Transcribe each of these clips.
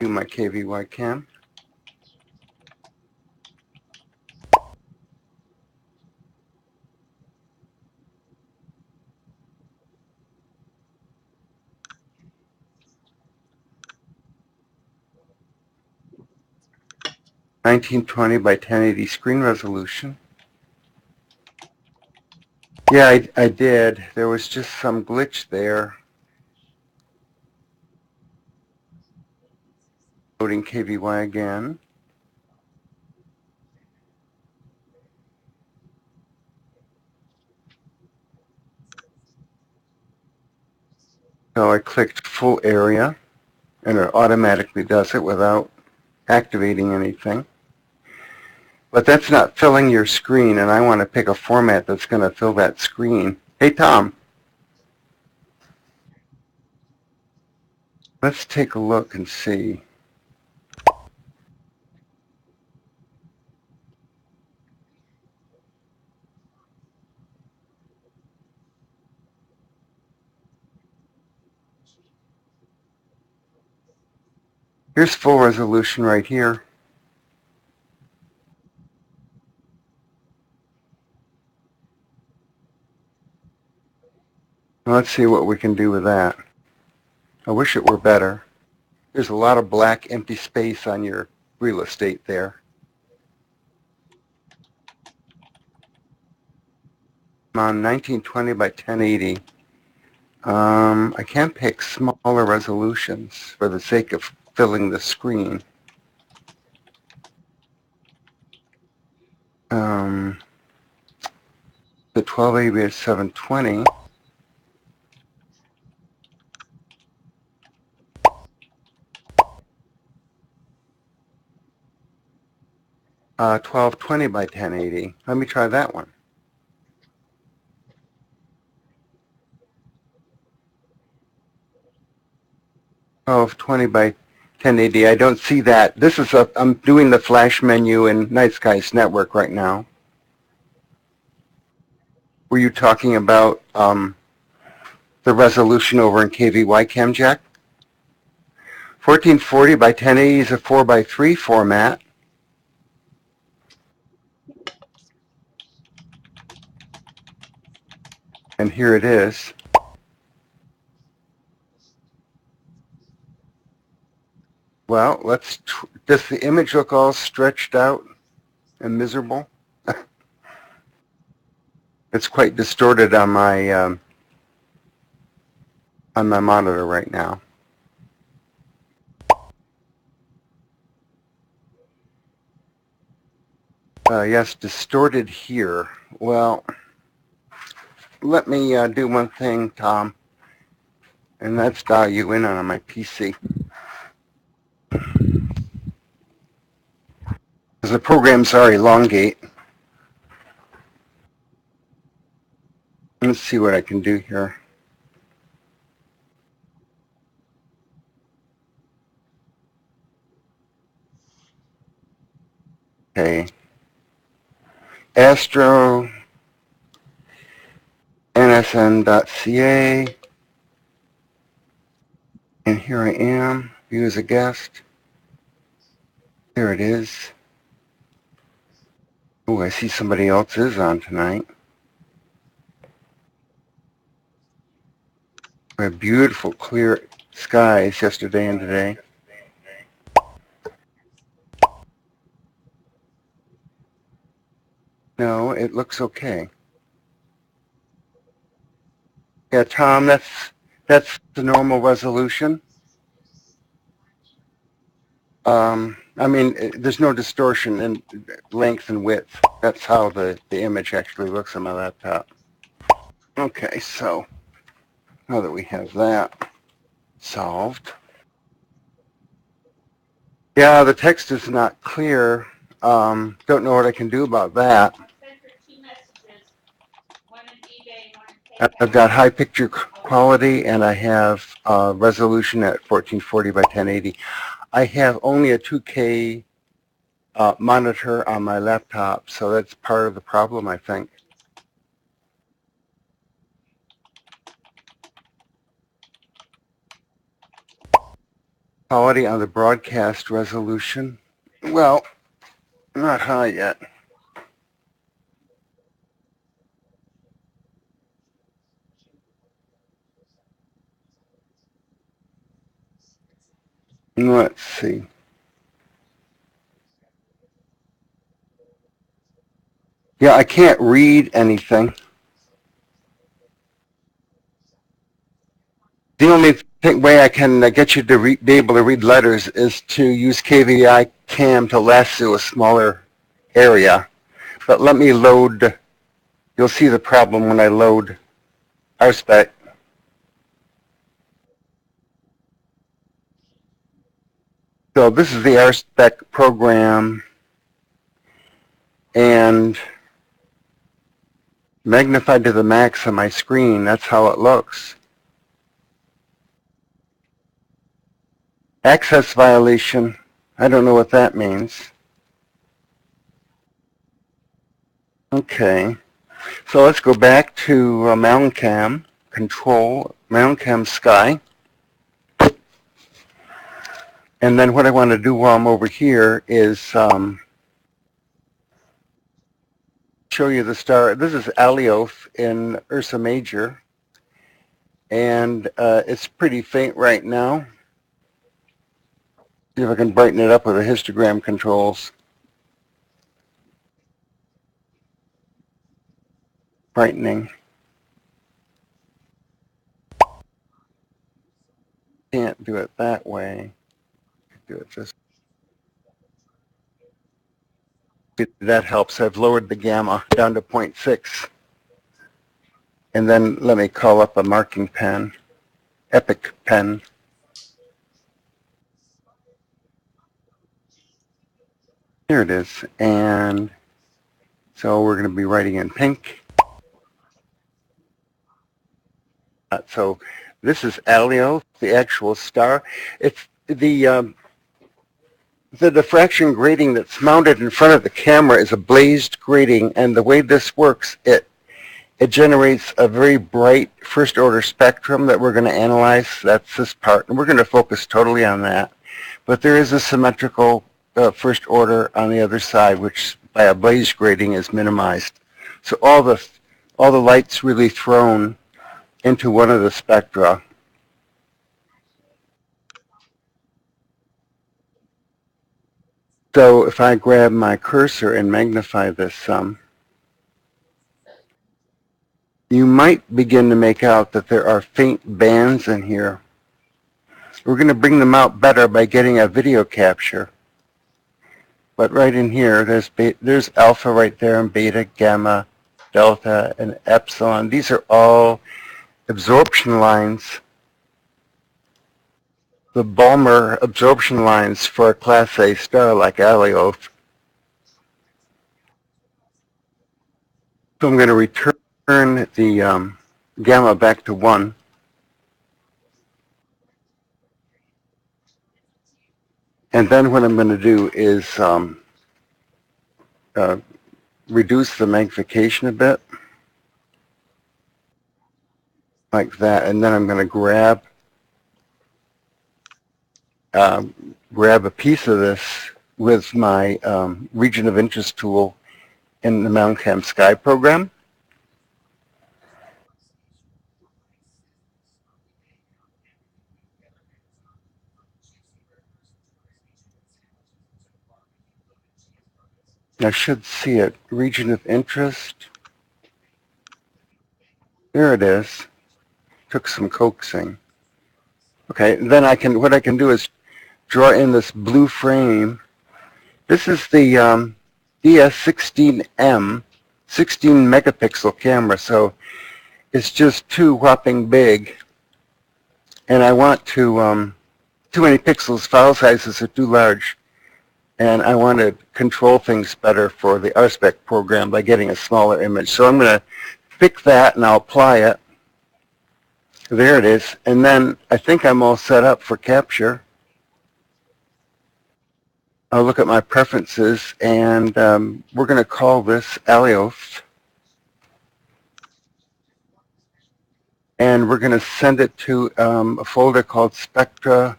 do my KVY cam. (1920 by 1080) screen resolution. Yeah, I did. There was just some glitch there. Loading KVY again. So I clicked full area, and it automatically does it without activating anything. But that's not filling your screen, and I want to pick a format that's going to fill that screen. Hey, Tom. Let's take a look and see. Here's full resolution right here. Let's see what we can do with that. I wish it were better. There's a lot of black empty space on your real estate there. I'm on 1920 by 1080. I can't pick smaller resolutions for the sake of filling the screen. The 1280 by 720. 1220 by 1080. Let me try that one. Oh, 20 by 1080. I don't see that. This is I'm doing the flash menu in Night Skies Network right now. Were you talking about the resolution over in KVY Cam, Jack? 1440 by 1080 is a 4:3 format. And here it is. Well, does the image look all stretched out and miserable? It's quite distorted on my monitor right now. Yes, distorted here. Well, let me do one thing, Tom, and that's dial you in on my PC. Because the programs are elongate. Let's see what I can do here. Okay. Astro nsn.ca, and here I am, view as a guest. There it is. Oh, I see somebody else is on tonight. We had beautiful clear skies yesterday and today. No, it looks okay. Yeah, Tom, that's the normal resolution. I mean, there's no distortion in length and width. That's how the image actually looks on my laptop. Okay, so now that we have that solved. Yeah, the text is not clear. Don't know what I can do about that. I've got high picture quality, and I have resolution at 1440 by 1080. I have only a 2K monitor on my laptop, so that's part of the problem, I think. Quality on the broadcast resolution. Well, not high yet. Let's see. Yeah, I can't read anything. The only way I can get you to be able to read letters is to use KVI cam to lasso a smaller area. But let me load. You'll see the problem when I load RSpec. So this is the RSpec program, and magnified to the max on my screen, that's how it looks. Access violation, I don't know what that means. Okay, so let's go back to MallinCam, control, MallinCam Sky. And then what I want to do while I'm over here is show you the star. This is Alioth in Ursa Major, and it's pretty faint right now. See if I can brighten it up with the histogram controls. Brightening. Can't do it that way. Do it this. That helps. I've lowered the gamma down to 0.6. And then let me call up a marking pen, Epic pen. Here it is. And so we're going to be writing in pink. So this is Alio, the actual star. It's the diffraction grating that's mounted in front of the camera is a blazed grating, and the way this works, it generates a very bright first order spectrum that we're going to analyze. That's this part, and we're going to focus totally on that. But there is a symmetrical first order on the other side, which by a blaze grating is minimized. So all the light's really thrown into one of the spectra. So if I grab my cursor and magnify this some, you might begin to make out that there are faint bands in here. We're going to bring them out better by getting a video capture. But right in here, there's alpha right there, and beta, gamma, delta, and epsilon. These are all absorption lines, the Balmer absorption lines for a Class A star like Alioth. So I'm going to return the gamma back to 1. And then what I'm going to do is reduce the magnification a bit, like that. And then I'm going to grab a piece of this with my region of interest tool in the MallinCam Sky program. I should see it. Region of interest. There it is. Took some coaxing. Okay, then what I can do is draw in this blue frame. This is the DS16m, 16 megapixel camera, so it's just too whopping big. And I want to, too many pixels, file sizes are too large. And I want to control things better for the RSpec program by getting a smaller image. So I'm going to pick that and I'll apply it. There it is. And then I think I'm all set up for capture. I'll look at my preferences, and we're going to call this Alioth. And we're going to send it to a folder called Spectra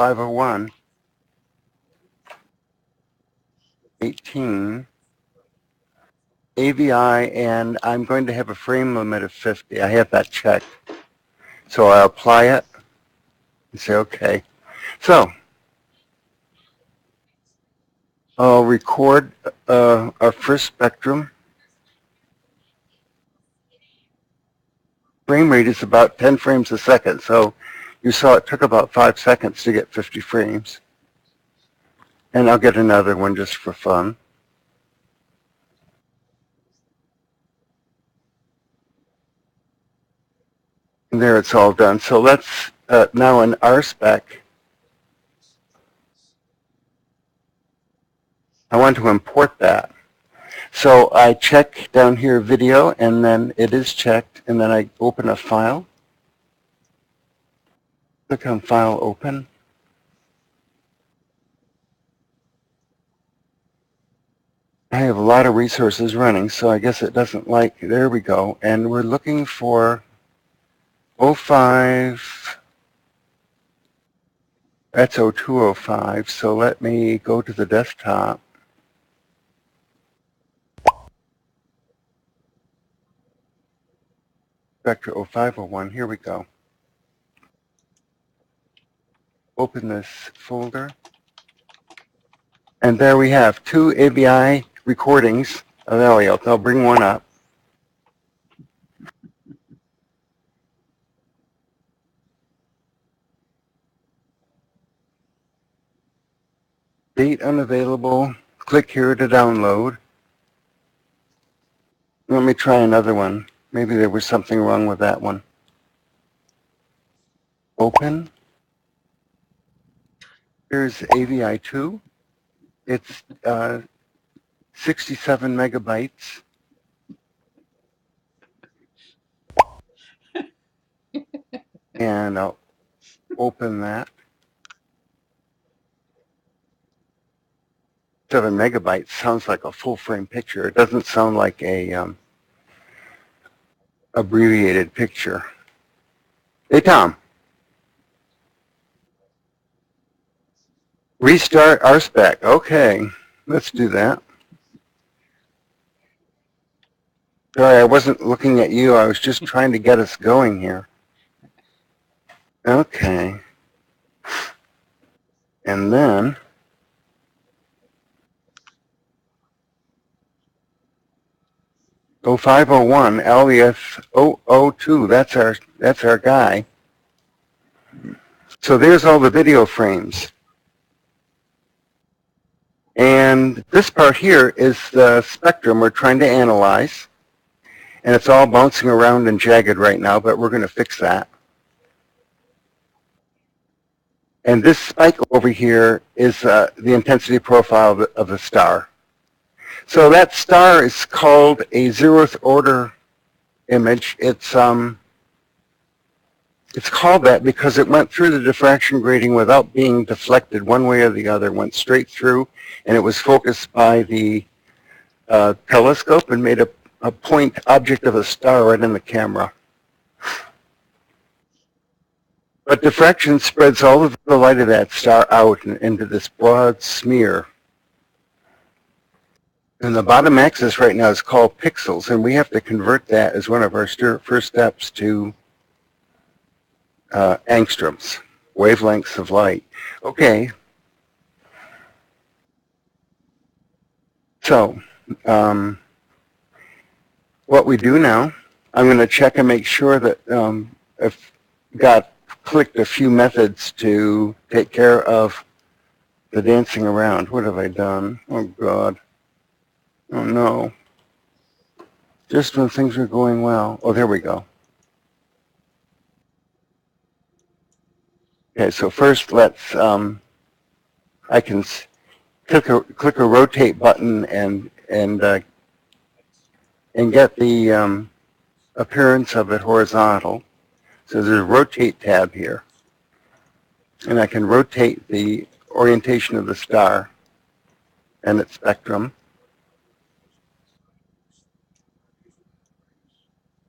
501, 18, AVI, and I'm going to have a frame limit of 50. I have that checked. So I apply it and say, okay. So I'll record our first spectrum. Frame rate is about 10 frames a second. So you saw it took about 5 seconds to get 50 frames. And I'll get another one just for fun. And there, it's all done. So let's now in RSpec, I want to import that. So I check down here video, and then it is checked, and then I open a file. Click on File, Open. I have a lot of resources running, so I guess it doesn't like, there we go. And we're looking for 05, that's 0205, so let me go to the desktop. Vector 0501, here we go. Open this folder. And there we have 2 AVI recordings of Elliot. I'll bring one up. Date unavailable. Click here to download. Let me try another one. Maybe there was something wrong with that one. Open. Here's AVI2. It's 67 megabytes. And I'll open that. 7 megabytes sounds like a full frame picture. It doesn't sound like a abbreviated picture. Hey, Tom. Restart RSpec. Okay, let's do that. Sorry, I wasn't looking at you. I was just trying to get us going here. Okay. And then oh 0501 LEF 002. That's our guy. So there's all the video frames. And this part here is the spectrum we're trying to analyze. And it's all bouncing around and jagged right now, but we're going to fix that. And this spike over here is the intensity profile of the star. So that star is called a 0th order image. It's called that because it went through the diffraction grating without being deflected one way or the other. It went straight through, and it was focused by the telescope and made a point object of a star right in the camera. But diffraction spreads all of the light of that star out into this broad smear. And the bottom axis right now is called pixels, and we have to convert that as one of our first steps to angstroms, wavelengths of light. Okay. So what we do now, I'm going to check and make sure that I've clicked a few methods to take care of the dancing around. What have I done? Oh, God. Oh, no. Just when things are going well. Oh, there we go. Okay, so first let's, I can click a rotate button and get the appearance of it horizontal. So there's a rotate tab here. And I can rotate the orientation of the star and its spectrum.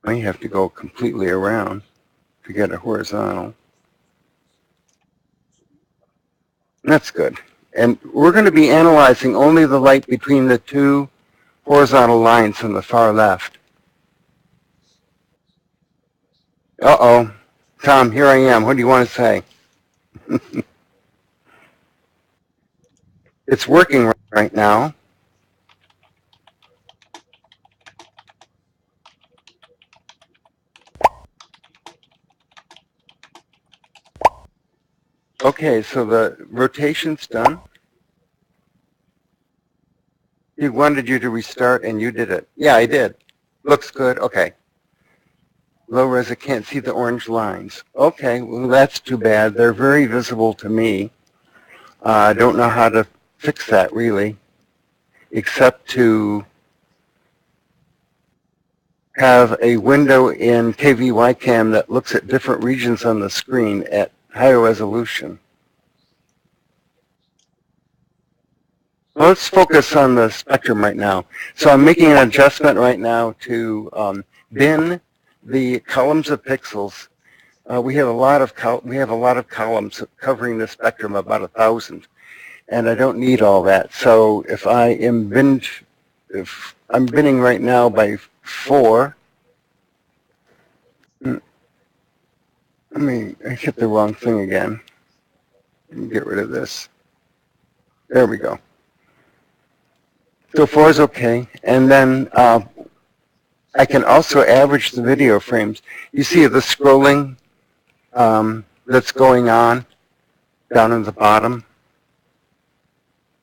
I have to go completely around to get a horizontal. That's good. And we're going to be analyzing only the light between the two horizontal lines on the far left. Uh-oh. Tom, here I am. What do you want to say? It's working right now. Okay, so the rotation's done. He wanted you to restart, and you did it. Yeah, I did. Looks good. Okay. Low res, I can't see the orange lines. Okay, well, that's too bad. They're very visible to me. I don't know how to fix that, really, except to have a window in KVYCam that looks at different regions on the screen at higher resolution. Let's focus on the spectrum right now. So I'm making an adjustment right now to bin the columns of pixels. We have a lot of columns covering the spectrum, about 1,000, and I don't need all that. So if I'm binning right now by 4. I hit the wrong thing again. Let me get rid of this. There we go. So 4 is okay, and then I can also average the video frames. You see the scrolling that's going on down in the bottom.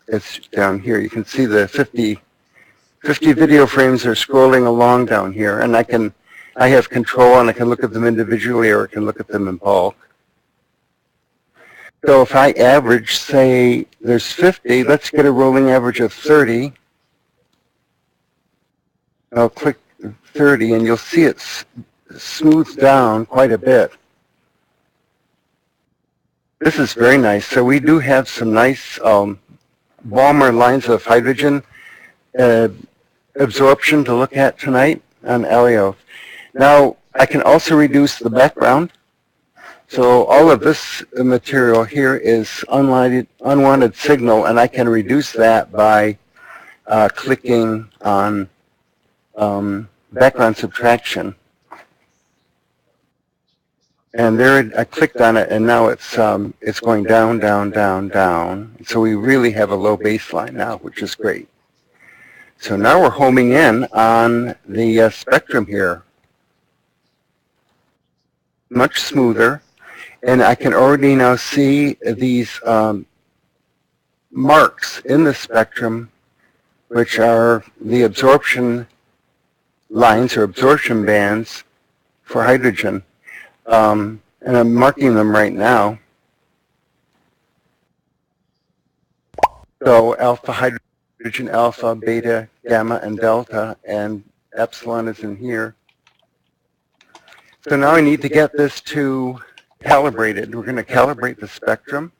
It's down here. You can see the 50 video frames are scrolling along down here, and I have control, and I can look at them individually, or I can look at them in bulk. So if I average, say, there's 50, let's get a rolling average of 30. I'll click 30, and you'll see it smooths down quite a bit. This is very nice. So we do have some nice Balmer lines of hydrogen absorption to look at tonight on Alio. Now, I can also reduce the background. So all of this material here is unwanted signal, and I can reduce that by clicking on background subtraction. And there, I clicked on it, and now it's going down, down, down, down. So we really have a low baseline now, which is great. So now we're homing in on the spectrum here. Much smoother. And I can already now see these marks in the spectrum, which are the absorption lines or absorption bands for hydrogen. And I'm marking them right now. So alpha, hydrogen alpha, beta, gamma, and delta, and epsilon is in here. So now I need to get this to calibrated. We're going to calibrate the spectrum.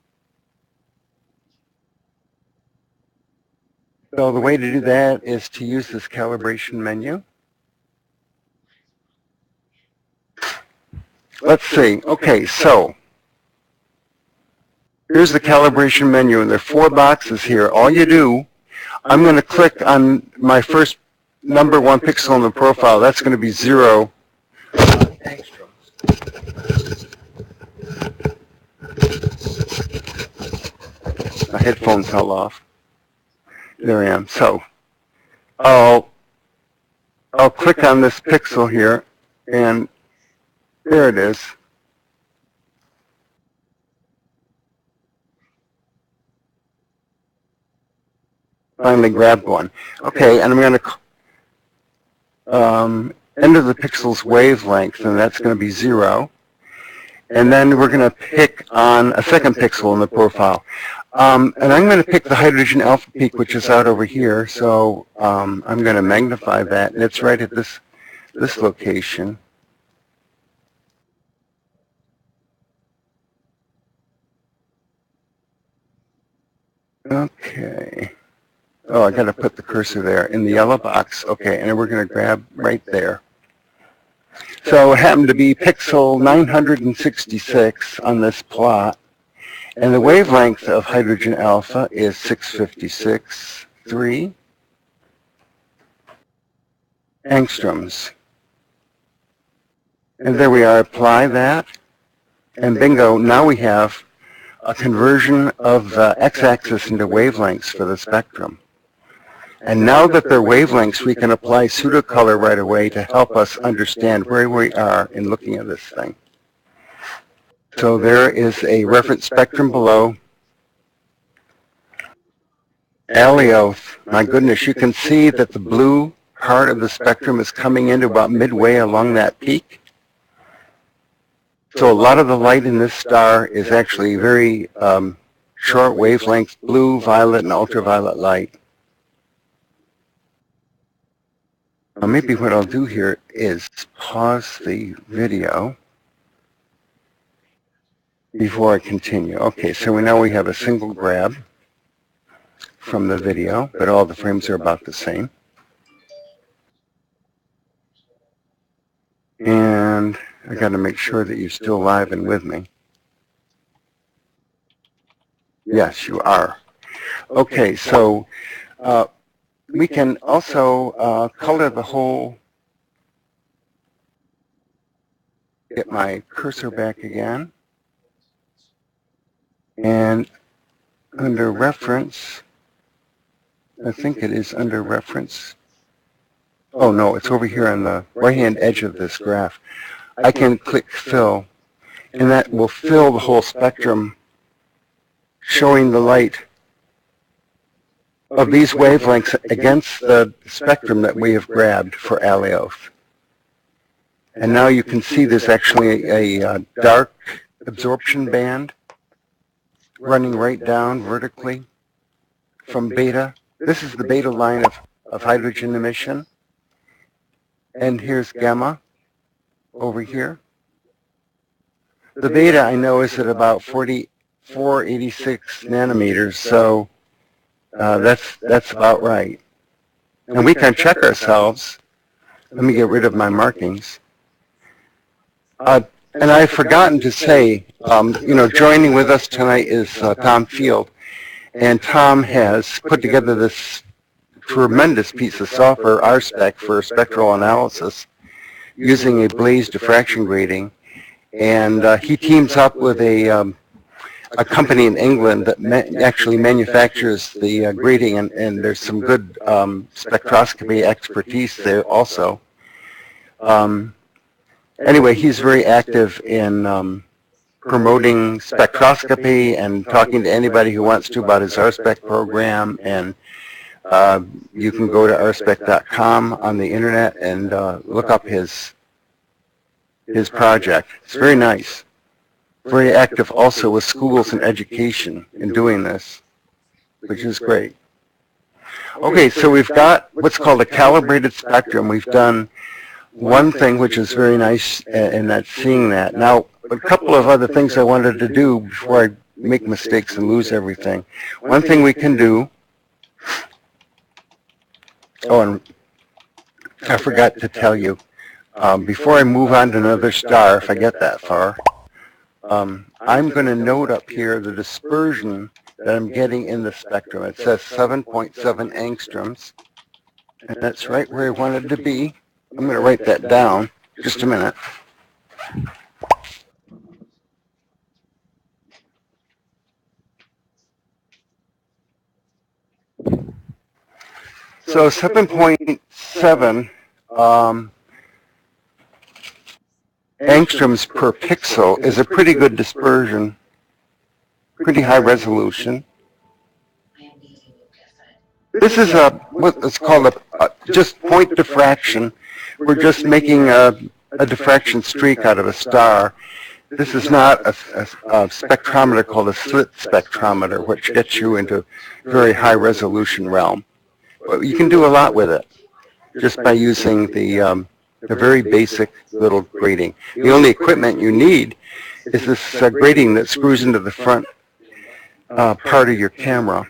So the way to do that is to use this calibration menu. Let's see. Okay, so here's the calibration menu, and there are 4 boxes here. All you do, I'm going to click on my first number 1 pixel in the profile. That's going to be 0 angstroms. My headphones fell off. There I am. So I'll click on this pixel here, and there it is. Finally grabbed one. Okay, and I'm going to enter the pixel's wavelength, and that's going to be 0. And then we're going to pick on a second pixel in the profile. And I'm going to pick the hydrogen alpha peak, which is out over here. So I'm going to magnify that, and it's right at this location. Okay. Oh, I got to put the cursor there in the yellow box. Okay, and then we're going to grab right there. So it happened to be pixel 966 on this plot. And the wavelength of hydrogen alpha is 656.3 angstroms. And there we are, apply that, and bingo, now we have a conversion of the x-axis into wavelengths for the spectrum. And now that they're wavelengths, we can apply pseudocolor right away to help us understand where we are in looking at this thing. So there is a reference spectrum below. Alioth, my goodness, you can see that the blue part of the spectrum is coming into about midway along that peak. So a lot of the light in this star is actually very short wavelength, blue, violet, and ultraviolet light. Now maybe what I'll do here is pause the video before I continue. Okay, so we have a single grab from the video, but all the frames are about the same. And I got to make sure that you're still live and with me. Yes, you are. Okay, so we can also color the whole. Get my cursor back again. And under reference, I think it is under reference. Oh no, it's over here on the right-hand edge of this graph. I can click fill, and that will fill the whole spectrum, showing the light of these wavelengths against the spectrum that we have grabbed for Alioth. And now you can see there's actually a dark absorption band running right down vertically from beta. This is the beta line of hydrogen emission. And here's gamma over here. The beta, I know, is at about 486 nanometers, so that's about right. And we can check ourselves. Let me get rid of my markings. And I've forgotten to say, joining with us tonight is Tom Field. And Tom has put together this tremendous piece of software, RSpec, for spectral analysis using a Blaze diffraction grating. And he teams up with a company in England that actually manufactures the grating, and there's some good spectroscopy expertise there also. Anyway, he's very active in promoting spectroscopy and talking to anybody who wants to about his RSpec program. And you can go to rspec.com on the internet and look up his project. It's very nice. Very active also with schools and education in doing this, which is great. Okay, so we've got what's called a calibrated spectrum. We've done one thing which is very nice, and that's seeing that. Now, a couple of other things I wanted to do before I make mistakes and lose everything. One thing we can do, and I forgot to tell you, before I move on to another star, if I get that far, I'm going to note up here the dispersion that I'm getting in the spectrum. It says 7.7 angstroms, and that's right where I wanted to be. I'm going to write that down. Just a minute. So 7.7 angstroms per pixel is a pretty good dispersion, pretty high resolution. This is what's called a just point diffraction. We're just making a diffraction streak out of a star. This is not a spectrometer called a slit spectrometer, which gets you into very high resolution realm. But you can do a lot with it just by using the very basic little grating. The only equipment you need is this grating that screws into the front part of your camera,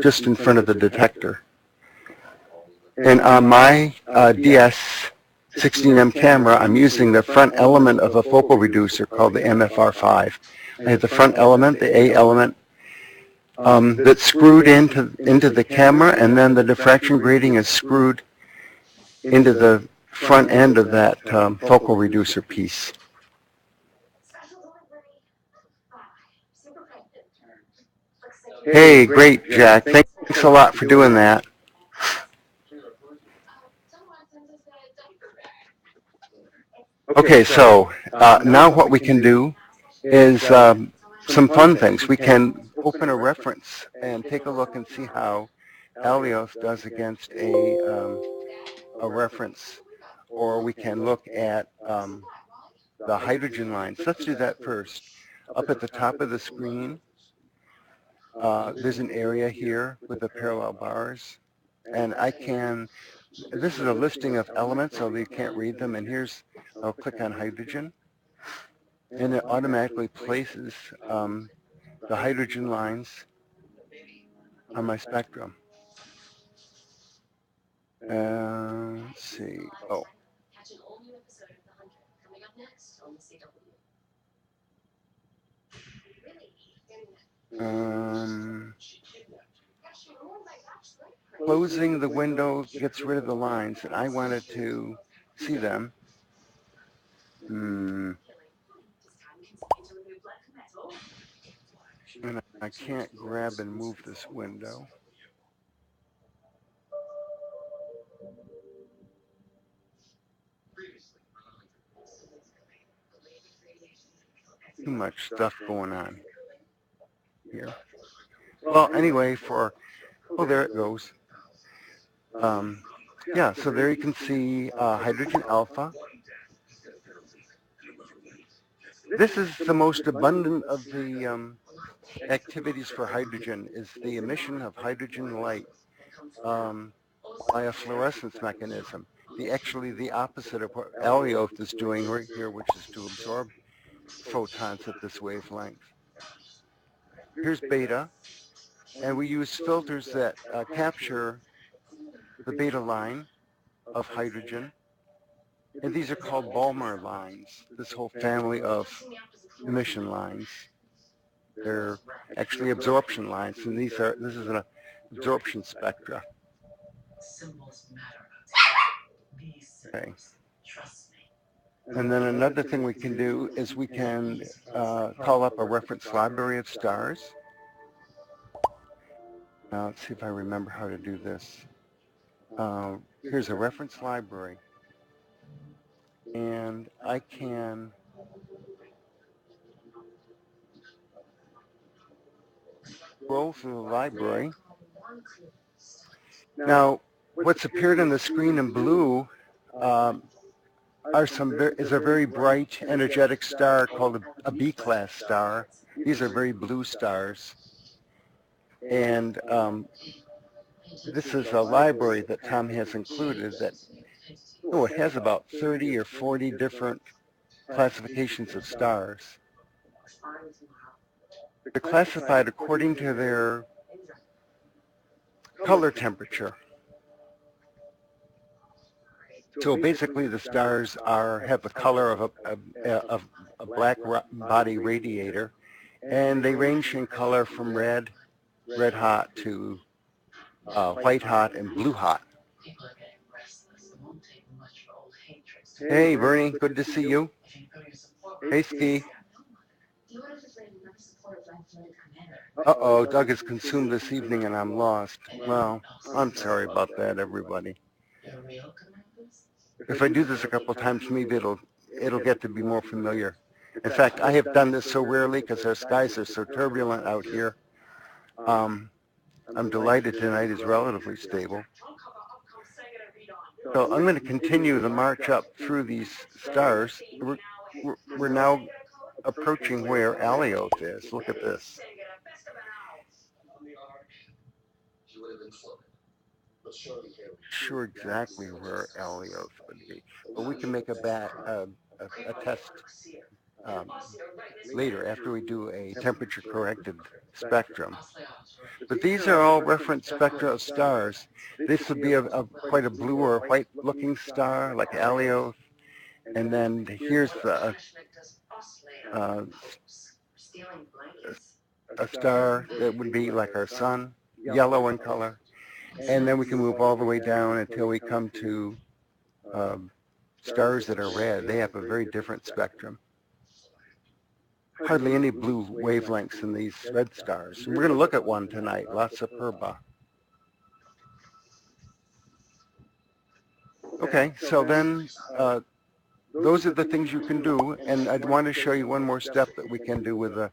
just in front of the detector. And on my DS16m camera, I'm using the front element of a focal reducer called the MFR5. I have the front element, the A element, that's screwed into the camera, and then the diffraction grating is screwed into the front end of that focal reducer piece. Hey, great, Jack. Thanks a lot for doing that. Okay, so now what we can do is some fun things. We can open a reference and take a look and see how Alios does against a reference, or we can look at the hydrogen lines. Let's do that first. Up at the top of the screen, there's an area here with the parallel bars, and this is a listing of elements, so you can't read them, and I'll click on hydrogen, and it automatically places the hydrogen lines on my spectrum. Let's see. Oh. Closing the window gets rid of the lines, and I wanted to see them. And I can't grab and move this window. Too much stuff going on here. Well, anyway, there it goes. Yeah, so there you can see hydrogen alpha. This is the most abundant of the activities for hydrogen, is the emission of hydrogen light by a fluorescence mechanism. Actually the opposite of what Alioth is doing right here, which is to absorb photons at this wavelength. Here's beta, and we use filters that capture the beta line of hydrogen, and these are called Balmer lines, this whole family of emission lines. They're actually absorption lines, and this is an absorption spectra. Okay. And then another thing we can do is we can call up a reference library of stars. Now let's see if I remember how to do this. Here's a reference library, and I can scroll through the library. Now, what's appeared on the screen in blue is a very bright, energetic star called a B-class star. These are very blue stars. And this is a library that Tom has included that, it has about 30 or 40 different classifications of stars. They're classified according to their color temperature. So basically the stars have the color of a black body radiator, and they range in color from red hot to white hot and blue hot. Hey Bernie, good to see you. Hey Ski. Uh-oh, Doug is consumed this evening and I'm lost. Well, I'm sorry about that, everybody. If I do this a couple times, maybe it'll get to be more familiar. In fact, I have done this so rarely because our skies are so turbulent out here. I'm delighted tonight is relatively stable. So I'm going to continue the march up through these stars. We're now approaching where Alioth is. Look at this. Sure exactly where Alioth would be, but we can make a test later after we do a temperature corrected spectrum. But these are all reference spectra of stars. This would be quite a blue or white looking star like Alioth, and then here's the a star that would be like our sun, yellow in color, and then we can move all the way down until we come to stars that are red. They have a very different spectrum. Hardly any blue wavelengths in these red stars. And we're going to look at one tonight, La Superba. Okay, so then those are the things you can do, and I want to show you one more step that we can do with the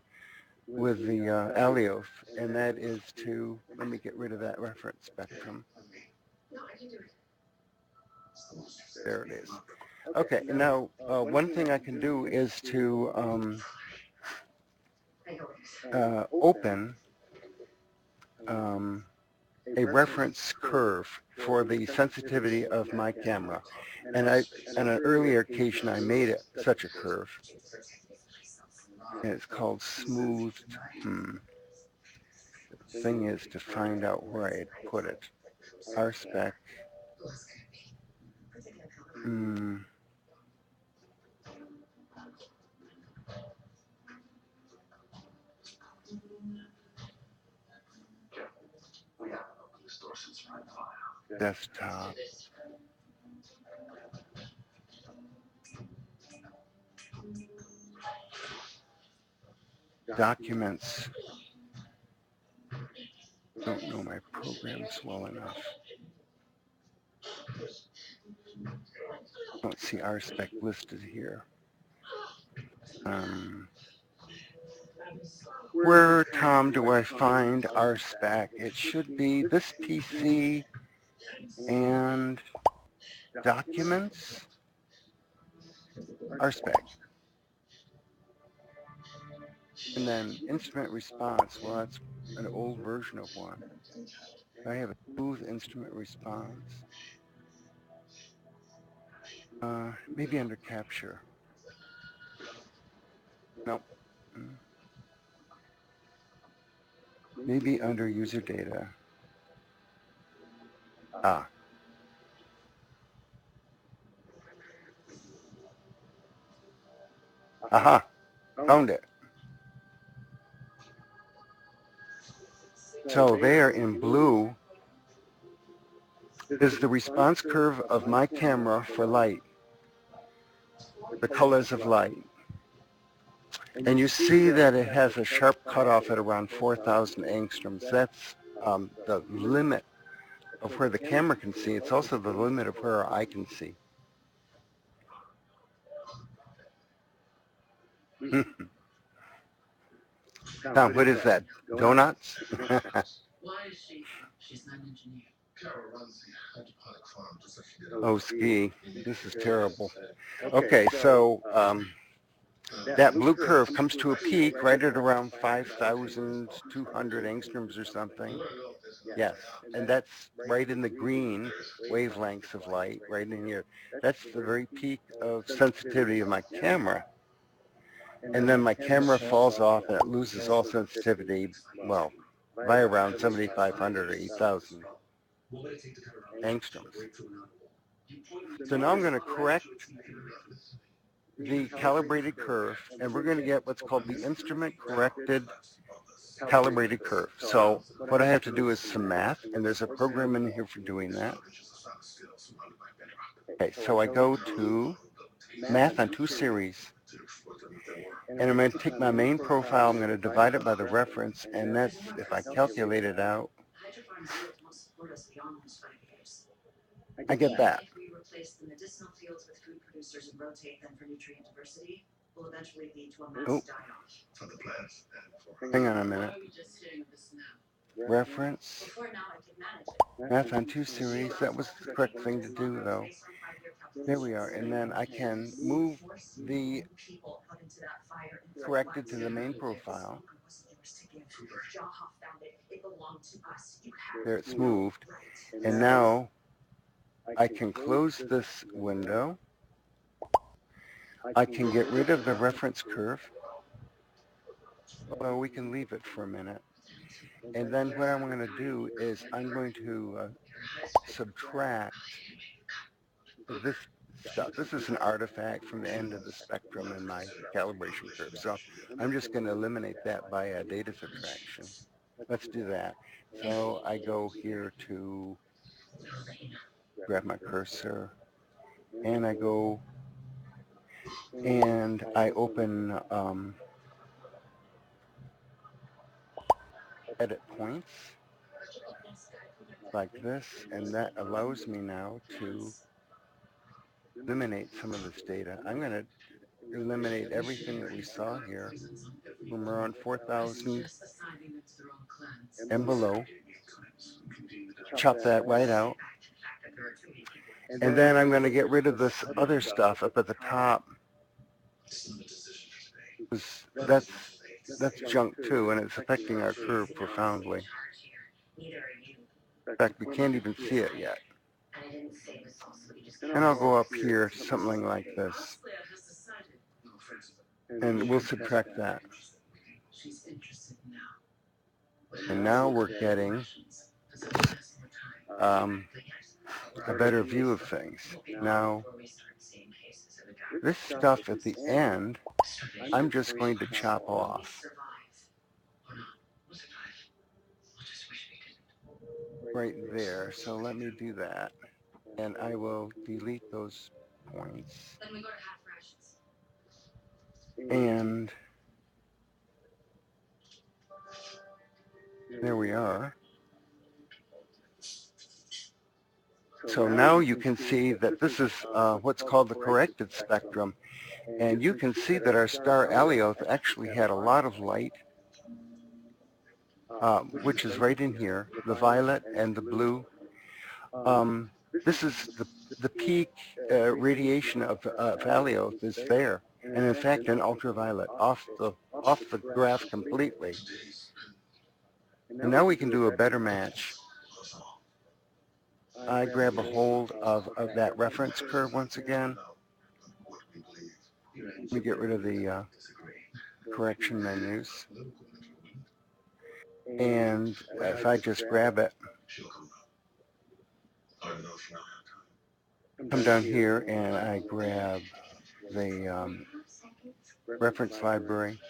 Alioth, and that is to, let me get rid of that reference spectrum. There it is. Okay, now one thing I can do is to open a reference curve for the sensitivity of my camera. And on an earlier occasion, I made it such a curve. And it's called smoothed. The thing is to find out where I had put it. RSpec. Desktop. Documents. Don't know my programs well enough. Don't see RSpec listed here. Where, Tom, do I find RSpec? It should be this PC and documents, RSpec. And then instrument response, well, that's an old version of one. I have a smooth instrument response. Maybe under capture. Nope. Maybe under user data. Ah. Aha. Found it. So there in blue is the response curve of my camera for light, the colors of light. And you see that it has a sharp cutoff at around 4,000 angstroms. That's the limit of where the camera can see. It's also the limit of where I can see. Tom, what is that? Donuts? Oh, ski. This is terrible. Okay, so that blue curve comes to a peak right at around 5,200 angstroms or something. Yes, and that's right in the green wavelengths of light, right in here. That's the very peak of sensitivity of my camera. And then my camera falls off and it loses all sensitivity, well, by around 7,500 or 8,000 angstroms. So now I'm going to correct the calibrated curve, and we're going to get what's called the instrument corrected calibrated curve. So what I have to do is some math, and there's a program in here for doing that. Okay, so I go to math on 2 series, and I'm going to take my main profile, I'm going to divide it by the reference, and that's, if I calculate it out, I get that. If we replace the medicinal fields with food producers and rotate them for nutrient diversity, will eventually lead to a mass die-off. Hang on a minute. Reference. Math on 2 series. That was the correct thing to do, though. There we are. And then I can move the corrected to the main profile. There, it's moved. And now I can close this window. I can get rid of the reference curve. Well, we can leave it for a minute. And then what I'm going to do is I'm going to subtract this stuff. This is an artifact from the end of the spectrum in my calibration curve. So I'm just going to eliminate that by a data subtraction. Let's do that. So I go here to grab my cursor, and I go and I open edit points like this, and that allows me now to eliminate some of this data. I'm going to eliminate everything that we saw here from around 4,000 and below. Chop that right out. And then I'm going to get rid of this other stuff up at the top. That's junk too, and it's affecting our curve profoundly. In fact, we can't even see it yet. And I'll go up here to something like this, and we'll subtract that. And now we're getting a better view of things. Now, this stuff at the end, I'm just going to chop off. Right there, so let me do that. And I will delete those points. And there we are. So now you can see that this is what's called the corrected spectrum. And you can see that our star Alioth actually had a lot of light, which is right in here, the violet and the blue. This is the peak radiation of Alioth is there. And in fact, an ultraviolet off the graph completely. And now we can do a better match. I grab a hold of that reference curve once again. Let me get rid of the correction menus. And if I just grab it, come down here and I grab the reference library.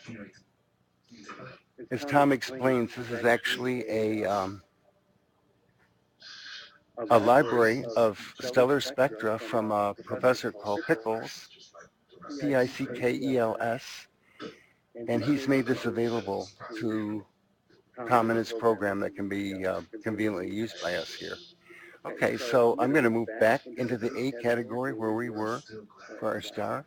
As Tom explains, this is actually a library of stellar spectra from a professor called Pickles, Pickels, and he's made this available to Tom and his program that can be conveniently used by us here. Okay, so I'm going to move back into the A category where we were for our star,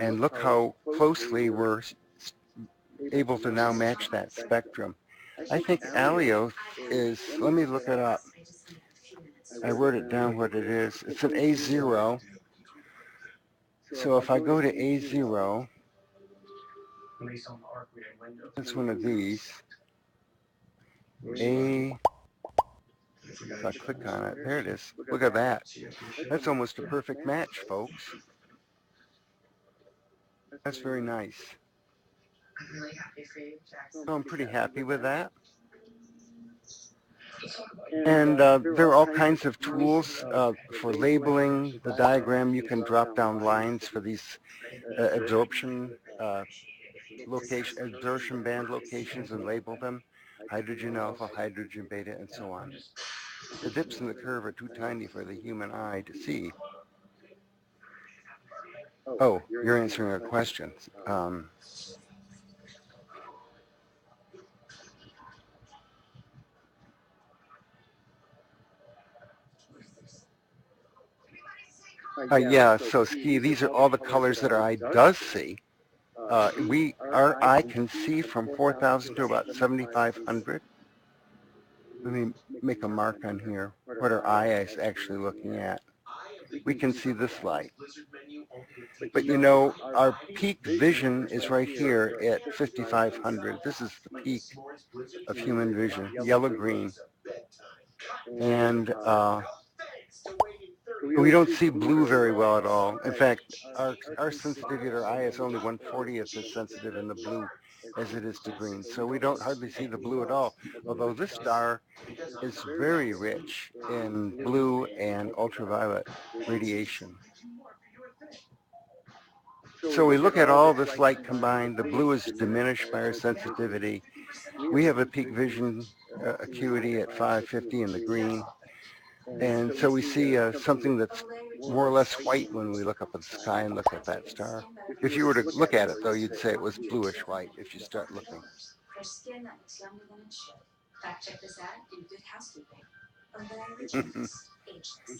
and look how closely we're able to now match that spectrum. I think Alioth is, let me look it up. I wrote it down what it is. It's an A0. So if I go to A0, it's one of these. If I click on it, there it is. Look at that. That's almost a perfect match, folks. That's very nice. So I'm pretty happy with that. And there are all kinds of tools for labeling the diagram. You can drop down lines for these absorption band locations and label them. Hydrogen alpha, hydrogen beta, and so on. The dips in the curve are too tiny for the human eye to see. Oh, you're answering a question. Yeah, so Ski, these are all the colors that our eye does see. Our eye can see from 4,000 to about 7,500. Let me make a mark on here, what our eye is actually looking at. We can see this light. But you know, our peak vision is right here at 5,500. This is the peak of human vision, yellow-green. And we don't see blue very well at all. In fact, our sensitivity to our eye is only 1/40th as sensitive in the blue as it is to green. So we don't hardly see the blue at all, although this star is very rich in blue and ultraviolet radiation. So we look at all this light combined. The blue is diminished by our sensitivity. We have a peak vision acuity at 550 in the green. And so we see something that's more or less white when we look up at the sky and look at that star. If you were to look at it, though, you'd say it was bluish white if you start looking.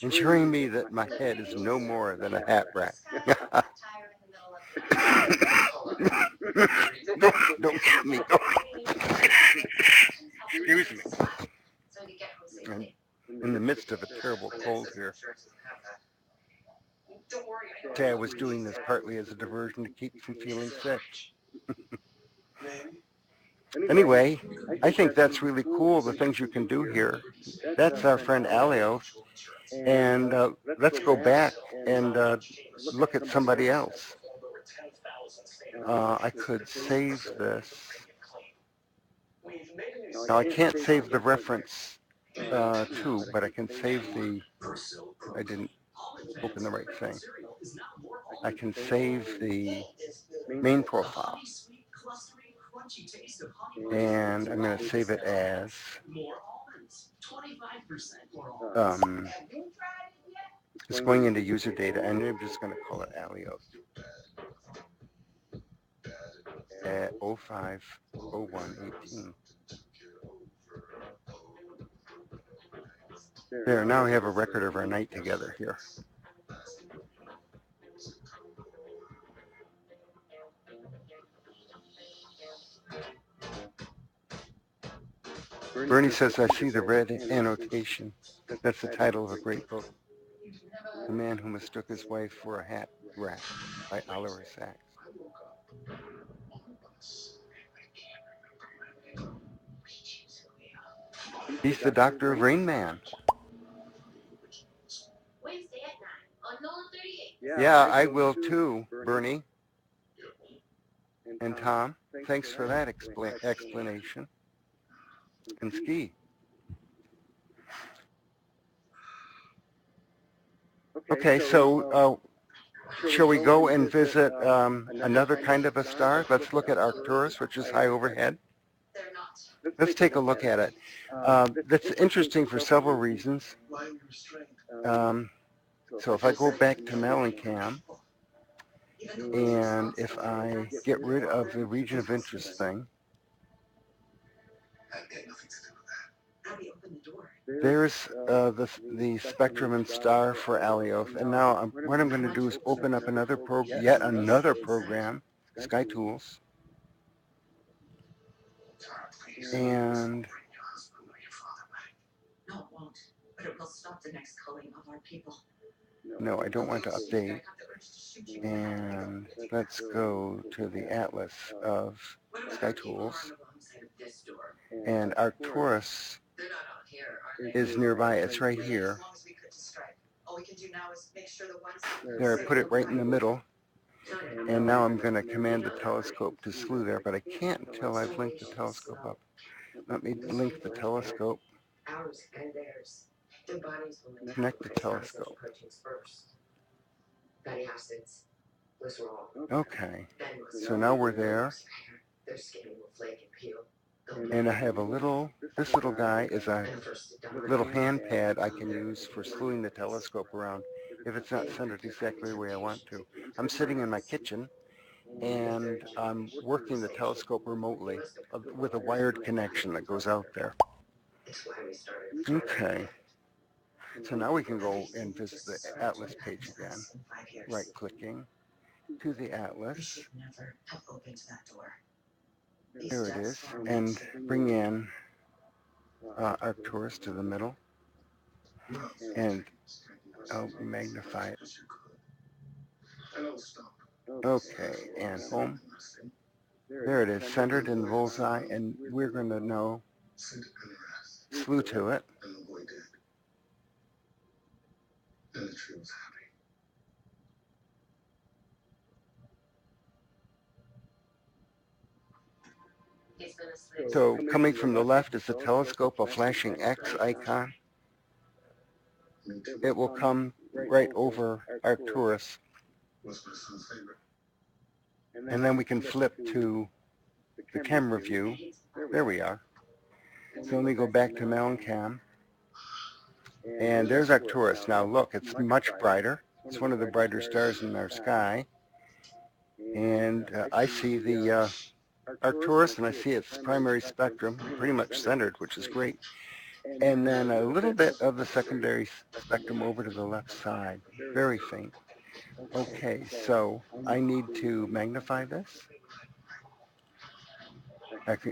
Ensuring me that my head is no more than a hat rack. Don't get me. Excuse me. I'm in the midst of a terrible cold here. Say I was doing this partly as a diversion to keep from feeling sick. Anyway, I think that's really cool, the things you can do here. That's our friend Alio. And let's go back and look at somebody else. I could save this. Now I can't save the reference to, but I can save the, I didn't open the right thing. I can save the main profile. And I'm going to save it as it's going into user data, and I'm just going to call it Alios at 05/01/18. There, now we have a record of our night together here. Bernie says, I see the red annotation. That's the title of a great book. The Man Who Mistook His Wife for a Hat Rack by Oliver Sacks. He's the Doctor of Rain Man. Yeah, I will too, Bernie. And Tom, thanks for that explanation. And Ski. Okay, so shall we go and visit another kind of a star? Let's look at Arcturus, which is high overhead. Let's take a look at it. That's interesting for several reasons. So if I go back to MallinCam, and if I get rid of the region of interest thing, there's the spectrum and star for Alioth. And now what I'm going to do is open up yet another program, Sky Tools. And no, it won't. But it will stop the next culling of our people. No, I don't want to update. And let's go to the atlas of Sky Tools. And Arcturus is nearby. It's right here. There, I put it right in the middle. And now I'm going to command the telescope to slew there, but I can't until I've linked the telescope up. Let me link the telescope. Connect the telescope. Okay, so now we're there. And I have this little guy is a little hand pad I can use for slewing the telescope around if it's not centered exactly the way I want to. I'm sitting in my kitchen and I'm working the telescope remotely with a wired connection that goes out there. Okay. So now we can go and visit the Atlas page again. Right-clicking to the Atlas. There it is. And bring in Arcturus to the middle. And I'll magnify it. Okay, and home. There it is, centered in the bullseye, and we're going to know slew to it. So coming from the left is the telescope, a flashing X icon. It will come right over Arcturus. And then we can flip to the camera view. There we are. So let me go back to MallinCam. And there's Arcturus. Now look, it's much brighter. It's one of the brighter stars in our sky. And I see the Arcturus, and I see its primary spectrum pretty much centered, which is great. And then a little bit of the secondary spectrum over to the left side, very faint. Okay, so I need to magnify this.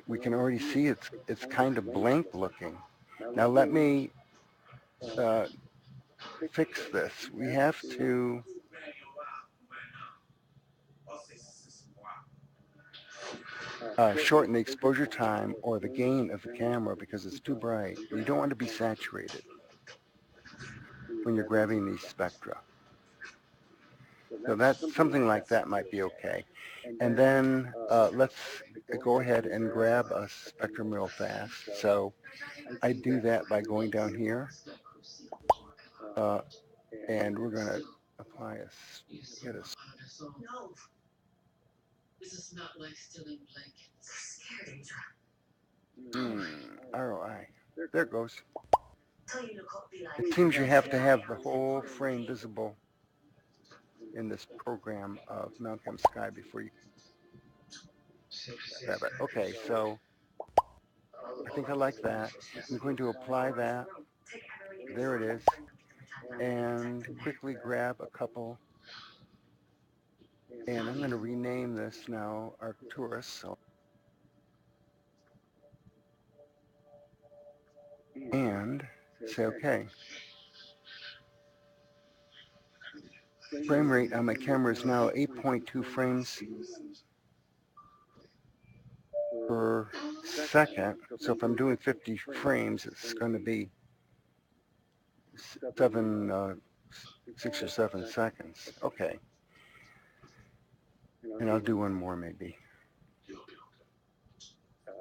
We can already see it's kind of blank looking. Now let me fix this. We have to shorten the exposure time or the gain of the camera because it's too bright. You don't want to be saturated when you're grabbing these spectra. So that's something like that might be okay. And then let's go ahead and grab a spectrum real fast. So I do that by going down here, and we're going to apply hit a. ROI. There it goes. It seems you have to have the whole frame visible in this program of MallinCam Sky before you grab it. Okay, so I think I like that. I'm going to apply that. There it is. And quickly grab a couple. And I'm going to rename this now Arcturus. So, and say OK. Frame rate on my camera is now 8.2 frames per second. So if I'm doing 50 frames, it's going to be 6 or 7 seconds. Okay. And I'll do one more maybe.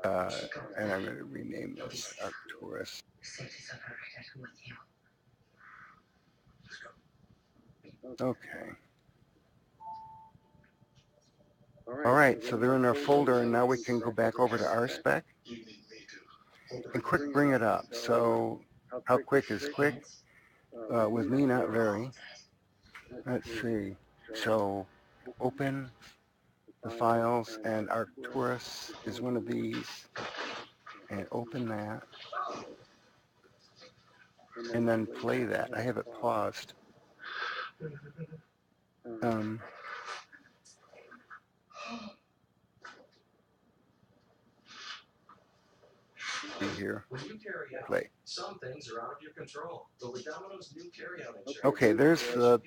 And I'm going to rename this Arcturus. Okay. All right, so they're in our folder, and now we can go back over to RSpec and quick bring it up. So how quick is quick? With me, not very. Let's see. So open the files, and Arcturus is one of these, and open that, and then play that. I have it paused. Here. Play. Some things are out of your control. But with Domino's new carryout, okay, there's the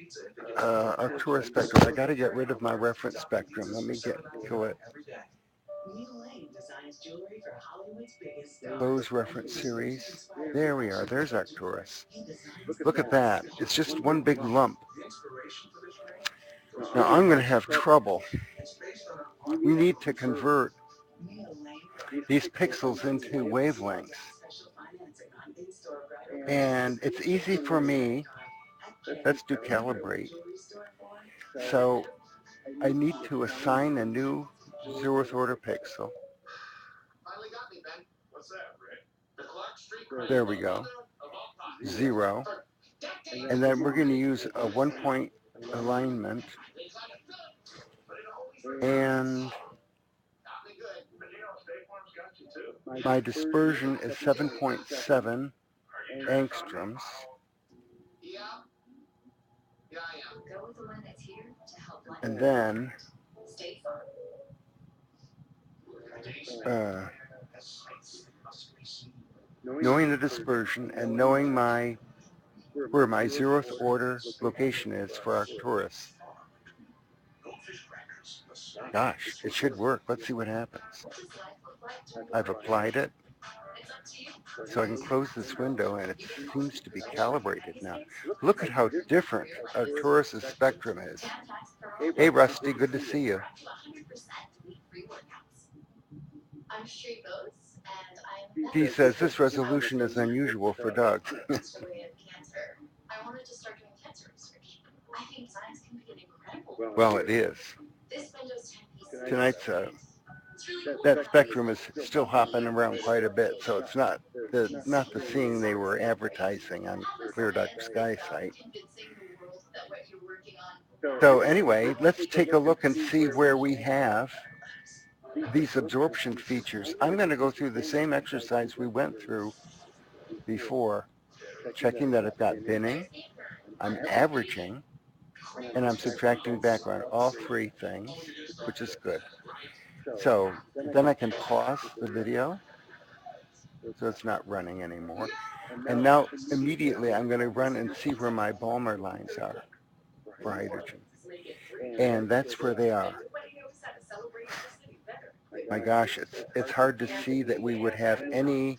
Arcturus spectrum. I got to get rid of my reference spectrum. Let me kill it. Close reference series. There we are. There's Arcturus. Look at that. It's just one big lump. Now I'm going to have trouble. We need to convert these pixels into wavelengths. And it's easy for me. Let's do calibrate. So I need to assign a new 0th order pixel. There we go. 0. And then we're going to use a 1-point alignment. And my dispersion is 7.7 angstroms. And then knowing the dispersion and knowing where my 0th order location is for Arcturus. Gosh, it should work. Let's see what happens. I've applied it. So I can close this window, and it seems to be calibrated now. Look at how different Arcturus' spectrum is. Hey, Rusty, good to see you. He says this resolution is unusual for dogs. Well, it is. Tonight's that spectrum is still hopping around quite a bit, so it's not the seeing they were advertising on Clear Dark Sky site. So anyway, let's take a look and see where we have these absorption features. I'm going to go through the same exercise we went through before, checking that I've got binning, I'm averaging, and I'm subtracting background, all three things, which is good. So then I can pause the video, so it's not running anymore. And now immediately I'm going to run and see where my Balmer lines are for hydrogen. And that's where they are. My gosh, it's hard to see that we would have any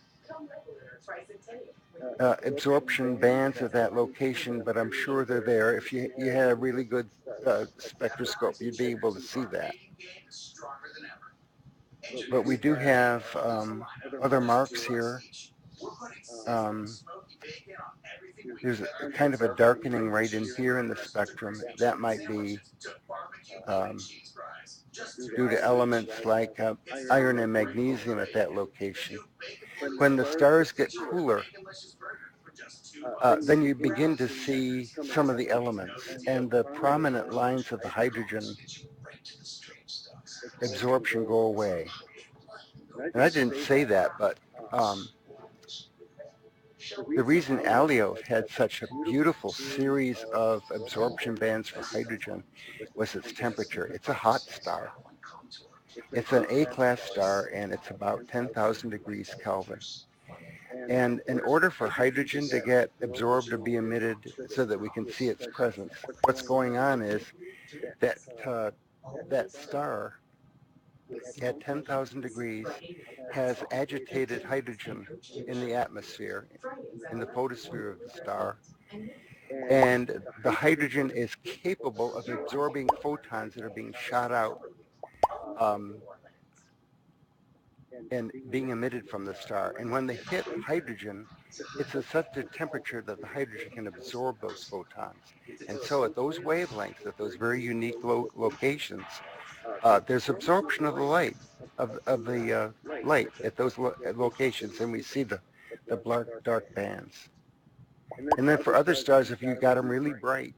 absorption bands at that location, but I'm sure they're there. If you had a really good spectroscope, you'd be able to see that. But we do have other marks here. There's a kind of a darkening right in here in the spectrum. That might be due to elements like iron and magnesium at that location. When the stars get cooler, then you begin to see some of the elements, and the prominent lines of the hydrogen absorption go away. And I didn't say that, but the reason Alioth had such a beautiful series of absorption bands for hydrogen was its temperature. It's a hot star. It's an A-class star, and it's about 10,000 degrees Kelvin. And in order for hydrogen to get absorbed or be emitted so that we can see its presence, what's going on is that that star at 10,000 degrees has agitated hydrogen in the atmosphere, in the photosphere of the star, and the hydrogen is capable of absorbing photons that are being shot out and being emitted from the star. And when they hit hydrogen, it's at such a temperature that the hydrogen can absorb those photons. And so at those wavelengths, at those very unique locations, there's absorption of the light, of the light at those locations, and we see the dark bands. And then for other stars, if you got them really bright,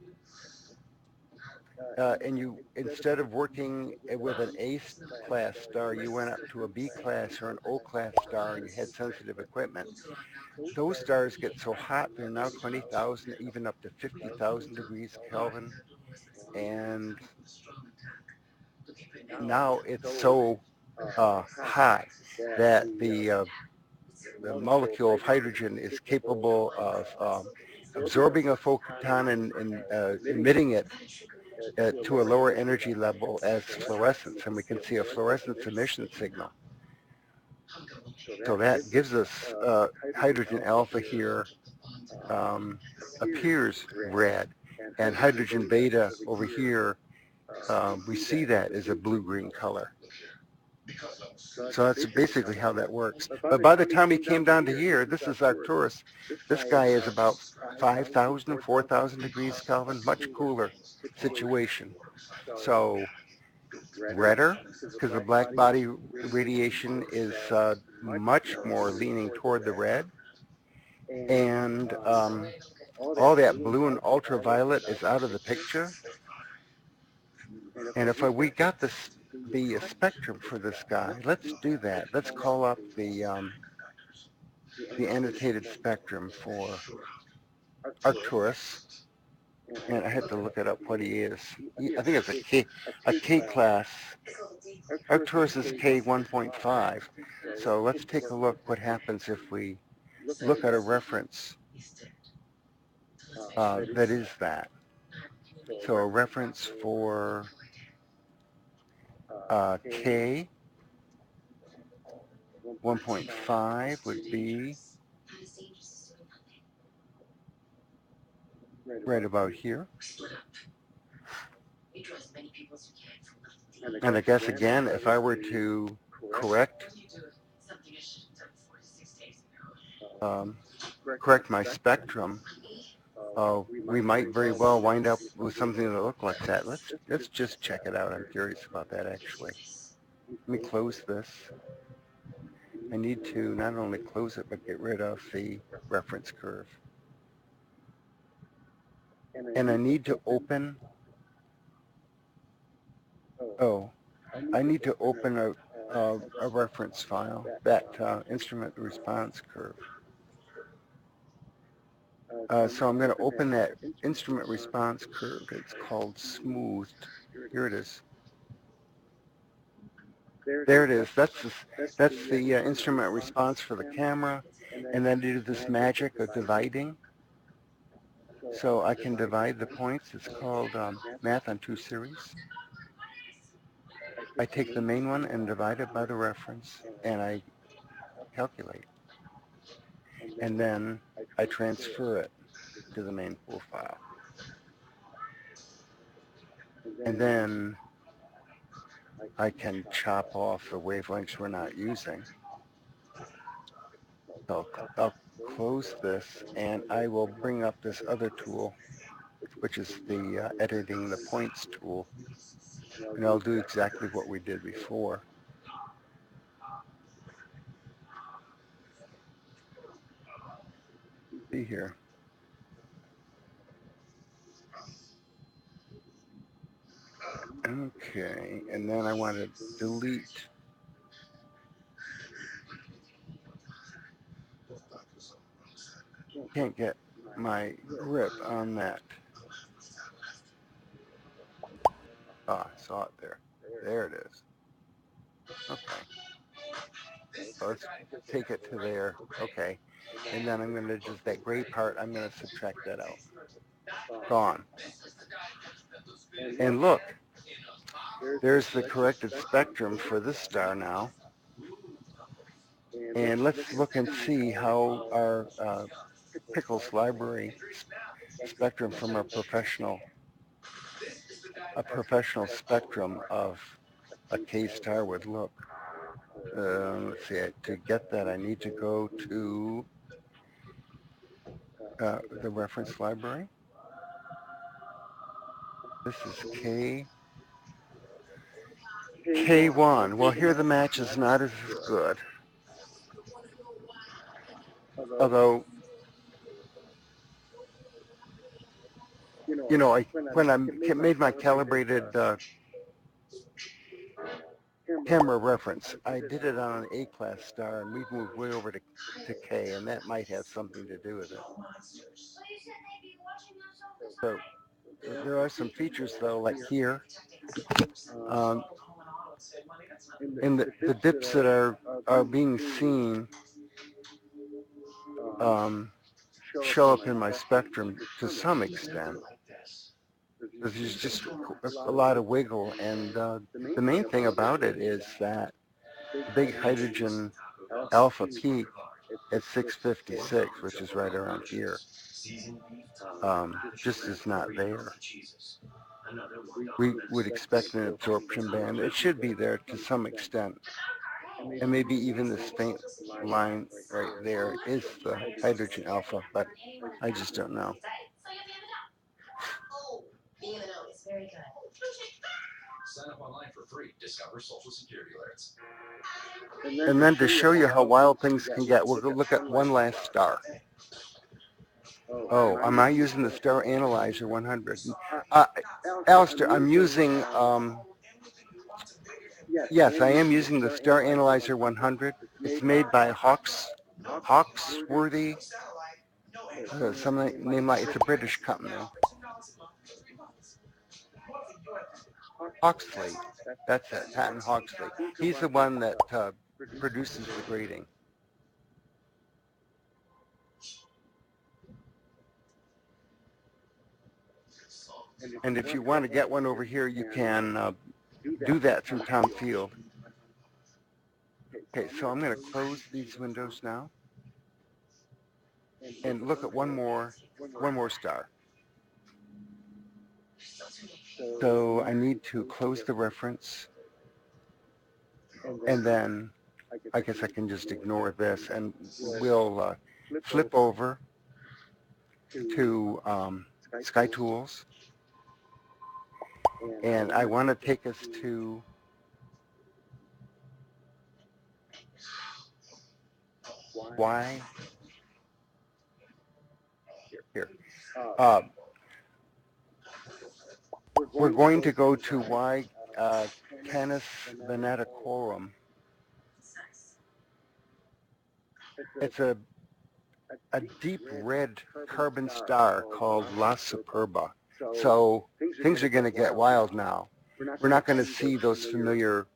and you, instead of working with an A-class star, you went up to a B-class or an O-class star and you had sensitive equipment, those stars get so hot they're now 20,000, even up to 50,000 degrees Kelvin. And now it's so hot that the molecule of hydrogen is capable of absorbing a photon and emitting it to a lower energy level as fluorescence, and we can see a fluorescence emission signal. So that gives us hydrogen alpha here appears red, and hydrogen beta over here, we see that as a blue-green color. So that's basically how that works. But by the time we came down to here, this is Arcturus. This guy is about 5,000, 4,000 degrees Kelvin, much cooler situation. So redder, because the black body radiation is much more leaning toward the red. And all that blue and ultraviolet is out of the picture. And if we got the spectrum for this guy, let's do that. Let's call up the annotated spectrum for Arcturus. And I had to look it up what he is. I think it's a K class. Arcturus is K1.5. So let's take a look what happens if we look at a reference that is that. So a reference for K 1.5 would be right about here. And I guess again, if I were to correct correct my spectrum, we might very well wind up with something that looks like that. Let's just check it out. I'm curious about that actually. Let me close this. I need to not only close it but get rid of the reference curve. And I need to open, I need to open a reference file, that instrument response curve. So I'm going to open that instrument response curve. It's called smoothed. Here it is. There it is. That's the instrument response for the camera. And then do this magic of dividing. So I can divide the points. It's called math on two series. I take the main one and divide it by the reference, and I calculate. And then I transfer it to the main pool file. And then I can chop off the wavelengths we're not using. So I'll close this, and I will bring up this other tool, which is the editing the points tool. And I'll do exactly what we did before. See here. Okay, and then I want to delete. Can't get my grip on that. Ah, I saw it there. There it is. Okay. So let's take it to there. Okay. And then I'm going to just, that gray part, I'm going to subtract that out. Gone. And look, there's the corrected spectrum for this star now. And let's look and see how our Pickles library spectrum from a professional spectrum of a K-star would look. Let's see, to get that I need to go to the reference library. This is K1. Well, here the match is not as good. Although, you know, when I made my calibrated camera reference, I did it on an A-class star, and we've moved way over to K, and that might have something to do with it. So there are some features, though, like here. And the dips that are being seen show up in my spectrum to some extent. There's just a lot of wiggle, and the main thing about it is that the big hydrogen alpha peak at 656, which is right around here, just is not there. We would expect an absorption band. It should be there to some extent. And maybe even this faint line right there is the hydrogen alpha, but I just don't know. Being in the know is very good. Sign up online for free. Discover Social Security alerts. And then to show you how wild things can get, we're going to look at one last star. Oh, am I using the Star Analyzer 100? Alistair, I'm using, yes, I am using the Star Analyzer 100. It's made by Hawksworthy, some name like, it's a British company. Hawksley, that's it, Patton Hawksley. He's the one that produces the grading. And if you want to get one over here, you can do that through Tom Field. Okay, so I'm going to close these windows now and look at one more star. So I need to close the reference, and then I guess I can just ignore this, and we'll flip over to Sky Tools, and I want to take us to Y. Here. We're going to go to Y Canis venaticorum. It's a deep red carbon star called La Superba. So things are going to get wild now. We're not going to see those familiar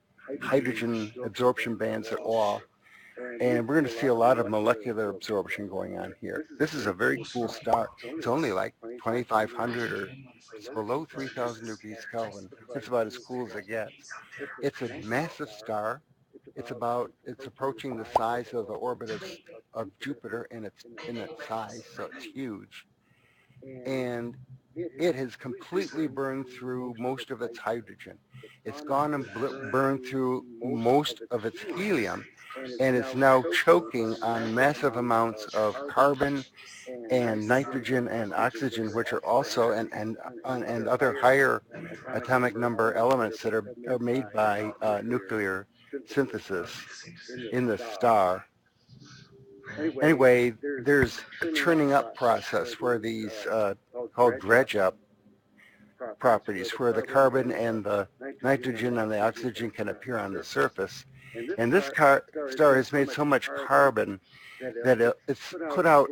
hydrogen absorption bands at all. And we're going to see a lot of molecular absorption going on here. This is a very cool star. It's only like 2,500 or it's below 3,000 degrees Kelvin. It's about as cool as it gets. It's a massive star. It's approaching the size of the orbit of Jupiter in its size, so it's huge. And it has completely burned through most of its hydrogen. It's gone and burned through most of its helium, and it's now choking on massive amounts of carbon and nitrogen and oxygen, which are also and other higher atomic number elements that are made by nuclear synthesis in the star. Anyway, there's a churning up process where these called dredge up properties, where the carbon and the nitrogen and the oxygen can appear on the surface. And this star has made so much carbon that it's put out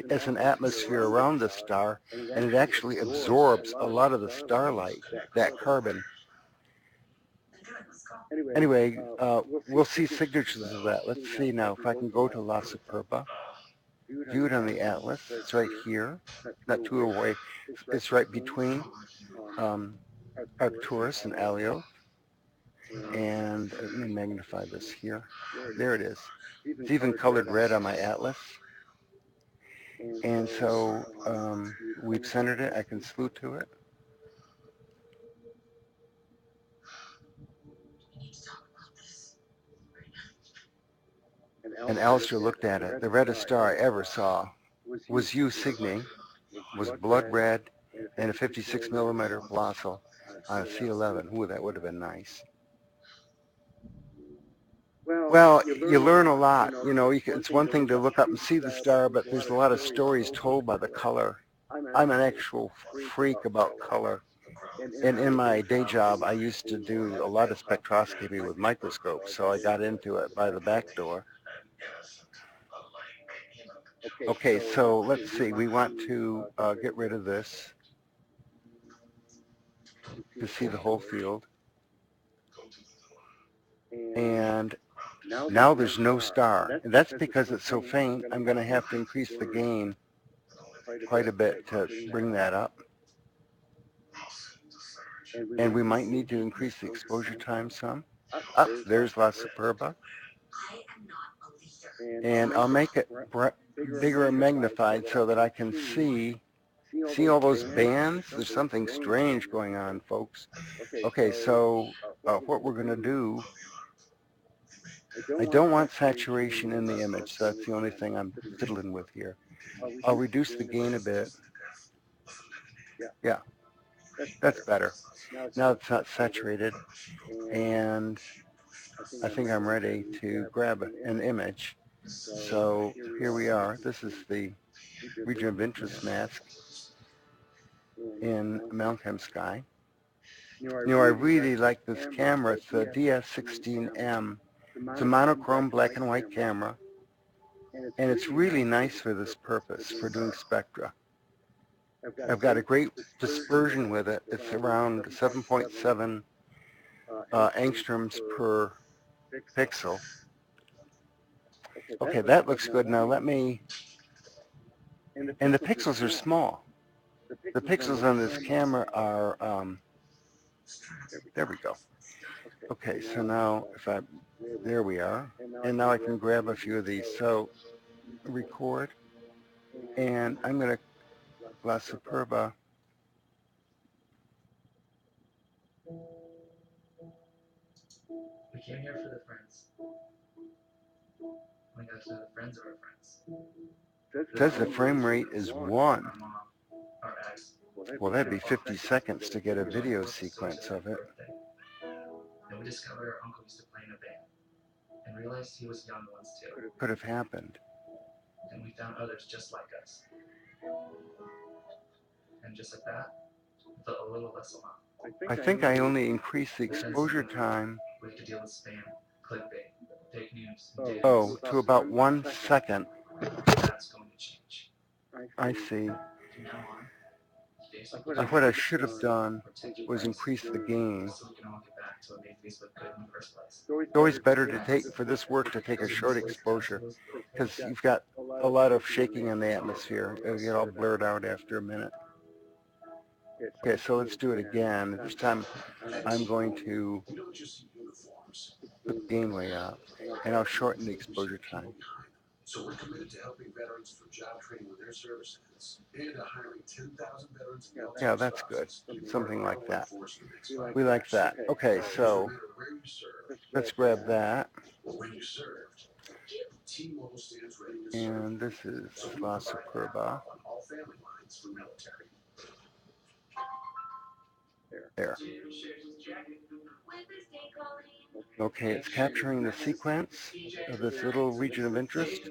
as an atmosphere around the star, and it actually absorbs a lot of the starlight, that carbon. Anyway, we'll see signatures of that. Let's see now if I can go to La Superba, view it on the atlas. It's right here, not too away. It's right between Arcturus and Alio. And let me magnify this here. There it is. It's even colored red on my atlas. And so we've centered it. I can slew to it. And Alistair looked at it. The reddest star I ever saw was U Cygni, was blood red, and a 56 millimeter colossal on a C11. Ooh, that would have been nice. Well, you learn a lot. You know, it's one thing to look up and see the star, but there's a lot of stories told by the color. I'm an actual freak about color. And in my day job, I used to do a lot of spectroscopy with microscopes, so I got into it by the back door. Okay, so let's see. We want to get rid of this to see the whole field. And now there's no star. And that's because it's so faint, I'm going to have to increase the gain quite a bit to bring that up. And we might need to increase the exposure time some. Up, there's La Superba. And I'll make it bigger and magnified so that I can see all those bands. There's something strange going on, folks. Okay, so what we're going to do, I don't want saturation in the image, so that's the only thing I'm fiddling with here. I'll reduce the gain a bit. Yeah, that's better. Now it's not saturated, and I think I'm ready to grab an image. So here we are. This is the region of interest mask in MallinCam Sky. You know, I really like this camera. It's the DS16m. It's a monochrome black and white camera, and it's really nice for this purpose, for doing spectra. I've got a great dispersion with it. It's around 7.7 angstroms per pixel. Okay, that looks good. Now let me, and the pixels are small. The pixels on this camera are, there we go. Okay, so now there we are. And now I can grab a few of these. So record, and I'm going to La Superba. We came here for the friends. It says the frame rate is 1. Well, that'd be 50 seconds to get a video sequence of it. Could have happened. I think I only increased the exposure time to about 1 second. I see. What I should have done was increase the gain. It's always better to take, for this work, to take a short exposure, because you've got a lot of shaking in the atmosphere. It'll get all blurred out after a minute. Okay, so let's do it again. This time I'm going to put the gain way up, and I'll shorten the exposure time. So we're committed to helping veterans through job training with their services and to hiring 10,000 veterans. Yeah, that's good. Something like that. We like that. Okay, so let's grab that. And this is La Superba. There. Okay, it's capturing the sequence of this little region of interest.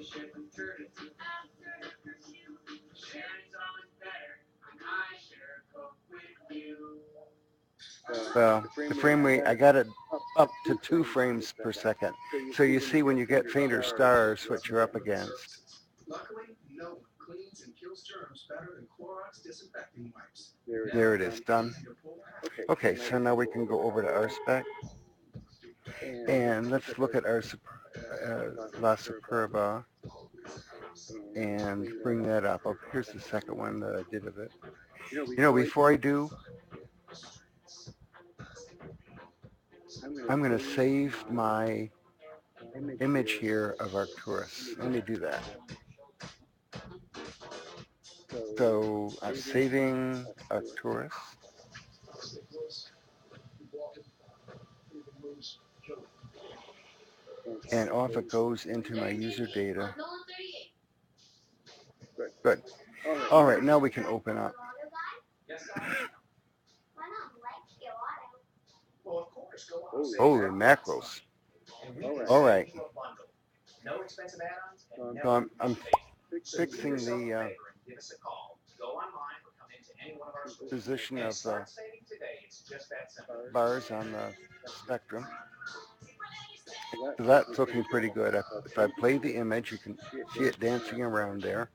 Well, the frame rate, I got it up to 2 frames per second. So you see when you get fainter stars what you're up against. Luckily, no one cleans and kills germs better than Clorox disinfecting wipes. There it is, done. Okay, so now we can go over to RSpec. And let's look at our La Superba and bring that up. Oh, here's the second one that I did of it. You know, before I do, I'm going to save my image here of Arcturus. Let me do that. So I'm saving Arcturus. And off it goes into my user data. Good. All right, now we can open up. Holy macros. All right. So I'm fixing the position of the bars on the spectrum. So that's looking pretty good. If I play the image, you can see it dancing around there.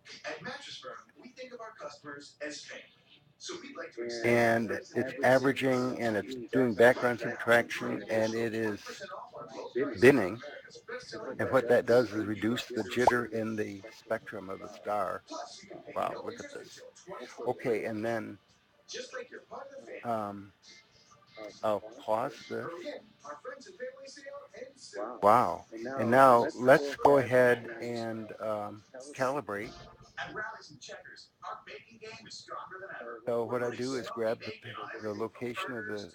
And it's averaging, and it's doing background subtraction, and it is binning. And what that does is reduce the jitter in the spectrum of the star. Wow, look at this. Okay, and then I'll pause this. Wow. And now let's go ahead and calibrate. So what I do is grab the location of the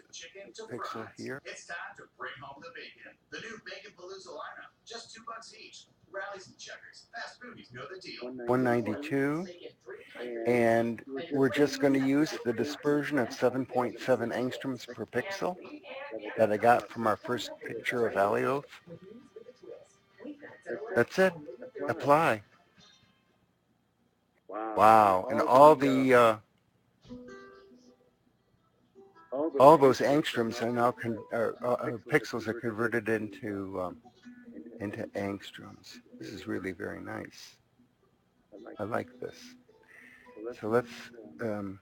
pixel here. It's time to bring home the bacon. The new Bacon Palooza lineup, just $2 each. Rallies and checkers, fast foodies know the deal. 192. And we're just going to use the dispersion of 7.7 angstroms per pixel that I got from our first picture of Alioth. That's it. Apply. Wow. And all those angstroms are now pixels are converted into angstroms. This is really very nice. I like this. So let's I'm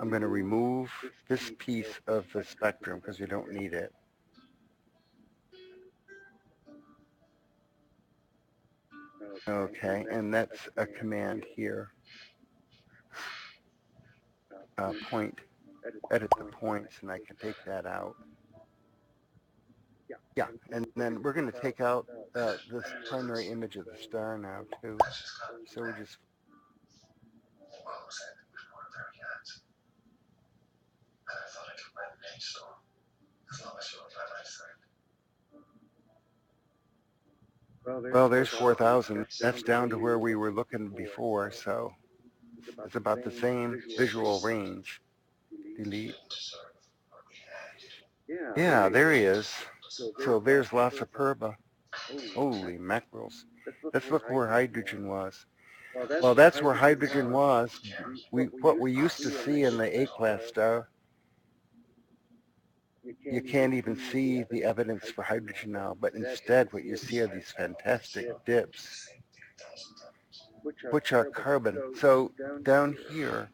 going to remove this piece of the spectrum because we don't need it. Okay, and that's a command here. Edit the points, and I can take that out. Yeah, and then we're going to take out this primary image of the star now too. So we just Well, there's 4,000. That's down to where we were looking before, so it's about the same visual range. Delete. Yeah, there he is. So there's La Superba. Holy mackerels. Let's look where hydrogen was. Well, that's where hydrogen was. What we used to see in the A-class star, you can't even see the evidence for hydrogen now, but instead what you see are these fantastic dips, which are carbon. So down here,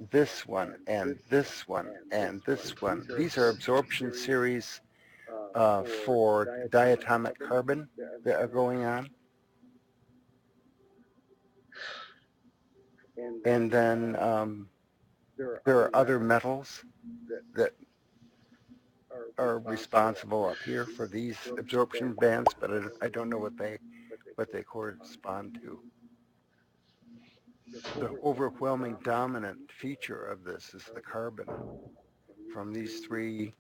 this one and this one and this one, these are absorption series for diatomic carbon that are going on. And then there are other metals that are responsible up here for these absorption bands, but I don't know what they correspond to. The overwhelming dominant feature of this is the carbon from these three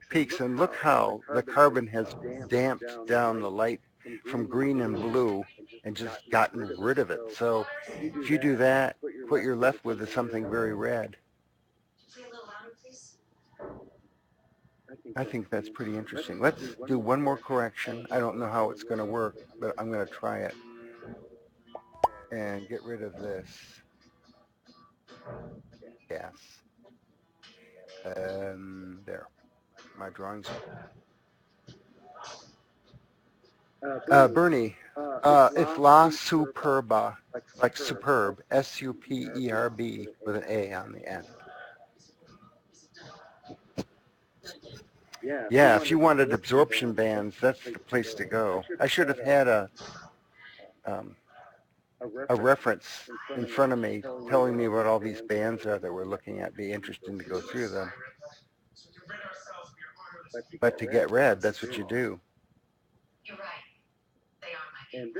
peaks, and look how the carbon has damped down the light from green and blue and just gotten rid of it. So if you do that, what you're left with is something very red. I think that's pretty interesting. Let's do one more correction. I don't know how it's going to work, but I'm going to try it and get rid of this gas. There, my drawings. Bernie, it's La Superba, like superb, S-U-P-E-R-B with an A on the end. Yeah, if you wanted absorption bands, that's the place to go. I should have had a reference in front of me telling me what all these bands are that we're looking at. Be interesting to go through them. But to get red, that's what you do.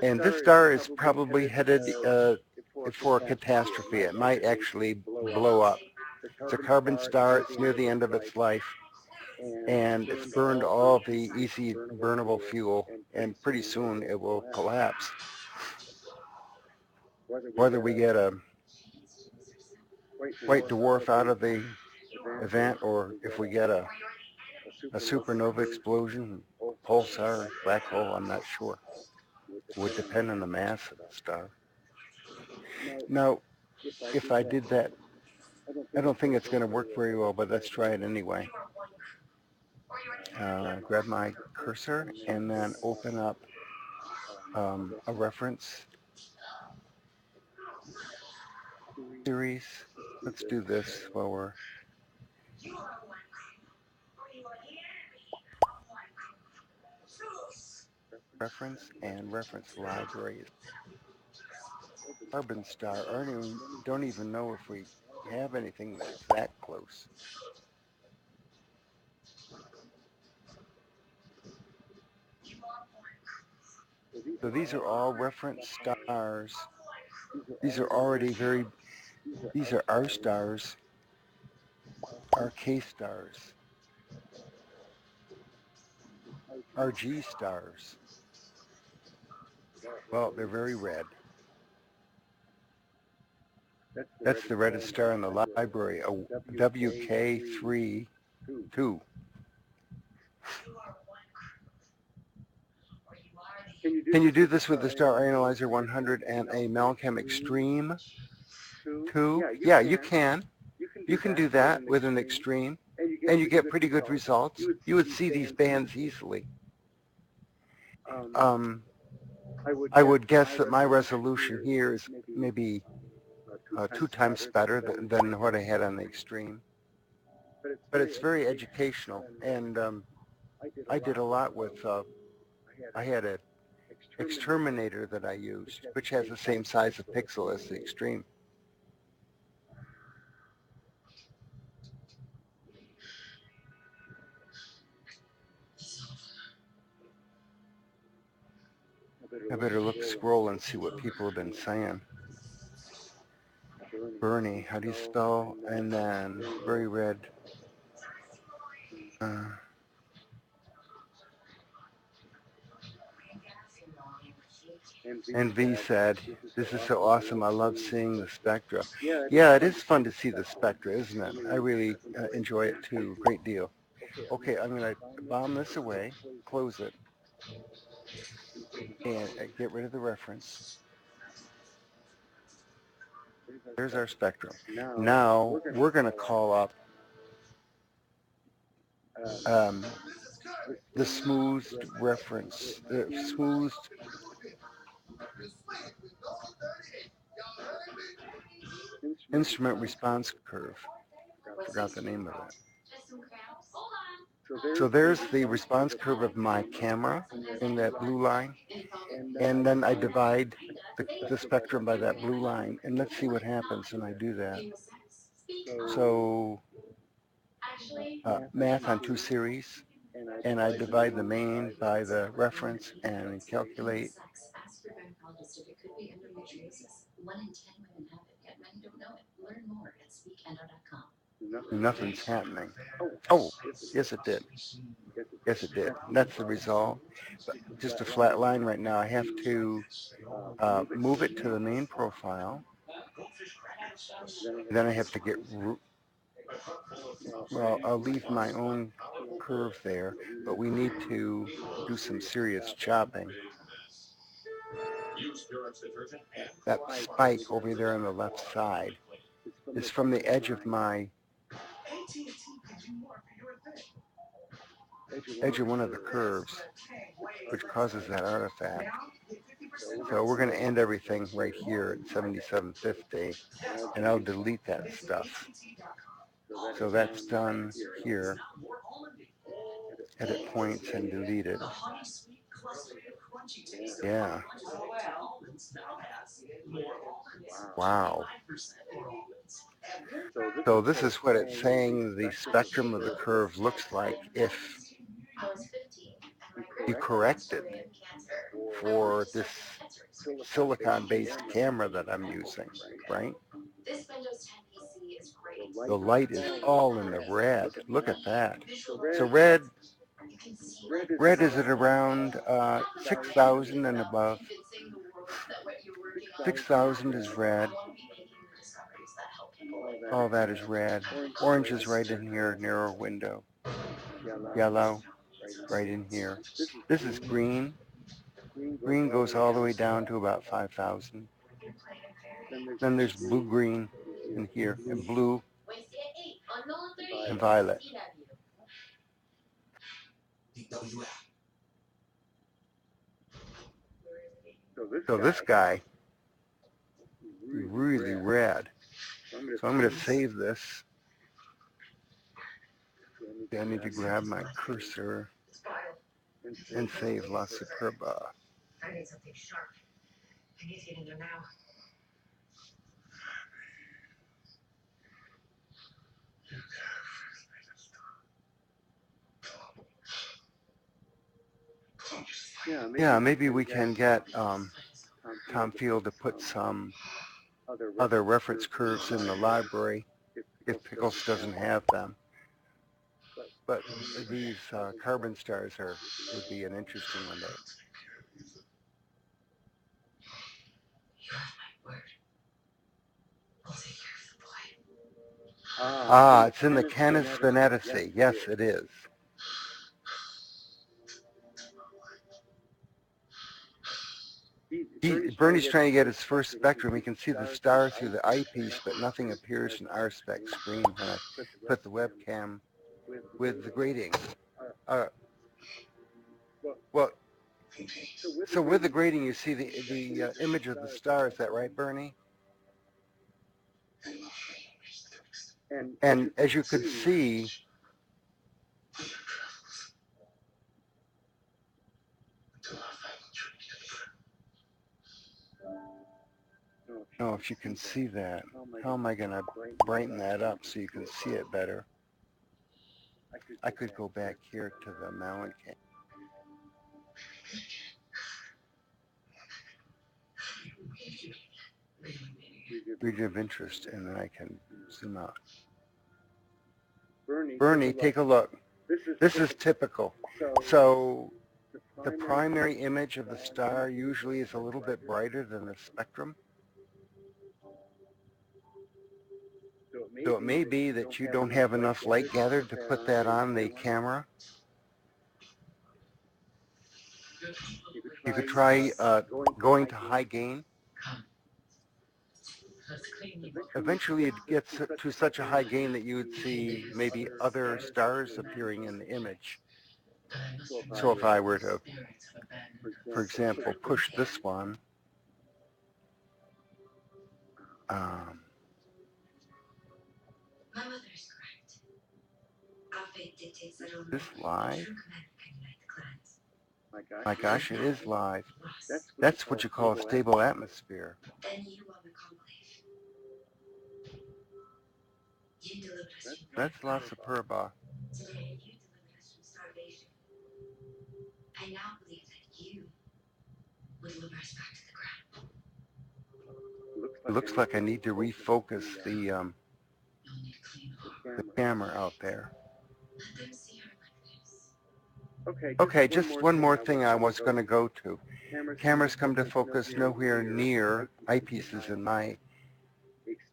And this star is probably headed for a catastrophe. It might actually blow up. It's a carbon star. It's near the end of its life. And it's burned all the easy burnable fuel. And pretty soon it will collapse. Whether we get a white dwarf out of the event or if we get a supernova explosion, pulsar, black hole, I'm not sure. It would depend on the mass of the star. Now, if I did that, I don't think it's going to work very well, but let's try it anyway. Grab my cursor and then open up a reference series. Let's do this while we're reference and reference libraries. Carbon star. I don't even know if we have anything that's that close. So these are all reference stars. These are already these are R stars, R K stars, RG stars. Well, they're very red. That's the reddest star in the library, a WK32. Can you do this with the Star Analyzer 100 and a MallinCam Extreme 2? Yeah, you can. You can do that with an Extreme, and you get pretty good results. You would see these bands easily. I would guess that my resolution here is maybe 2 times better than what I had on the Extreme. But it's very educational, and I did a lot with, I had an exterminator that I used, which has the same size of pixel as the Extreme. I better scroll and see what people have been saying. Bernie, how do you spell? And then very red. And V said, "This is so awesome. I love seeing the spectra." Yeah, it is fun to see the spectra, isn't it? I really enjoy it too, a great deal. Okay, I'm going to bomb this away, close it, and get rid of the reference. There's our spectrum. Now we're going to call up um, the smoothed reference, smoothed instrument response curve. Forgot the name of it. So there's the response curve of my camera in that blue line, and then I divide the spectrum by that blue line, and let's see what happens when I do that. So math on 2 series, and I divide the main by the reference and calculate. Nothing's happening. Oh, yes it did. Yes it did. That's the result. But just a flat line right now. I have to move it to the main profile. Then I have to get, well, I'll leave my own curve there, but we need to do some serious chopping. That spike over there on the left side is from the edge of my one of the curves, which causes that artifact. So we're going to end everything right here at 7750, and I'll delete that stuff. So that's done here. Edit points and delete it. Yeah. Wow. So this is what it's saying the spectrum of the curve looks like if you corrected for this silicon-based camera that I'm using, right? The light is all in the red. Look at that. So red is at around 6,000 and above. 6,000 is red. All that is red. Orange is right in here, narrow window. Yellow, right in here. This is green. Green goes all the way down to about 5,000. Then there's blue-green in here, and blue and violet. So this guy is really red. So I'm going to save this. I need to grab my cursor and save La Superba. I need something sharp. I need to get in there now. Yeah, maybe we can get Tom Field to put some other reference curves in the library if Pickles doesn't have them. But these carbon stars would be an interesting one. You have my word. I'll take care of the boy. Ah, it's in the Canis Venetici. Yes, it is. Bernie's trying to get his first spectrum. He can see the stars through the eyepiece, but nothing appears in RSpec screen when I put the webcam with the grating. Well, so with the grating, you see the image of the star. Is that right, Bernie? And as you could see, oh, if you can see that, how am I going to brighten that up so you can see it better? I could go back here to the MallinCam. Region of interest, and then I can zoom out. Bernie, take a look. This is typical. So The primary image of the star usually is a little bit brighter than the spectrum. So it may be that you don't have enough light gathered to put that on the camera. You could try going to high gain. Come. Let's clean you up. Eventually it gets to such a high gain that you would see maybe other stars appearing in the image. But I must So if I were remind you, to, spirits have abandoned for us. example, push this one, My mother is correct. Our fate dictates that only this a live? true commander can unite the clans. My gosh, it is live. Loss. That's what you call a stable atmosphere. Then you are the conclave. You delivered us from That's La great power. Superba. Today you delivered us from starvation. I now believe that you will deliver us back to the ground. It looks like I need to refocus the You'll need to clean up. camera out there. Let them see her like this. Okay, just one more thing I was going to go to. Cameras come to focus nowhere near eyepieces in my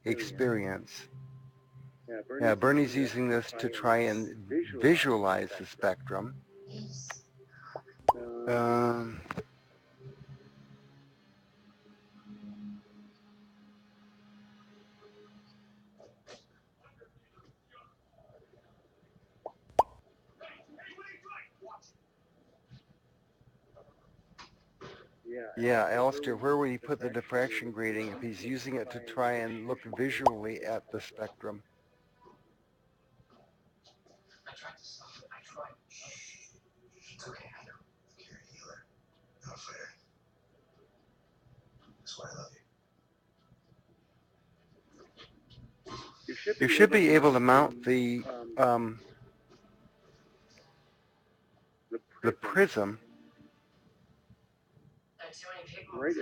experience. Yeah, Bernie's using this to try and visualize the spectrum. Yes. Um, yeah, Alistair, where would he put the diffraction grating if he's using it to try and look visually at the spectrum? I tried to stop it. I tried. Shh. It's okay. I know. You're a healer, not a fighter. That's why I love you. You should be able to mount the prism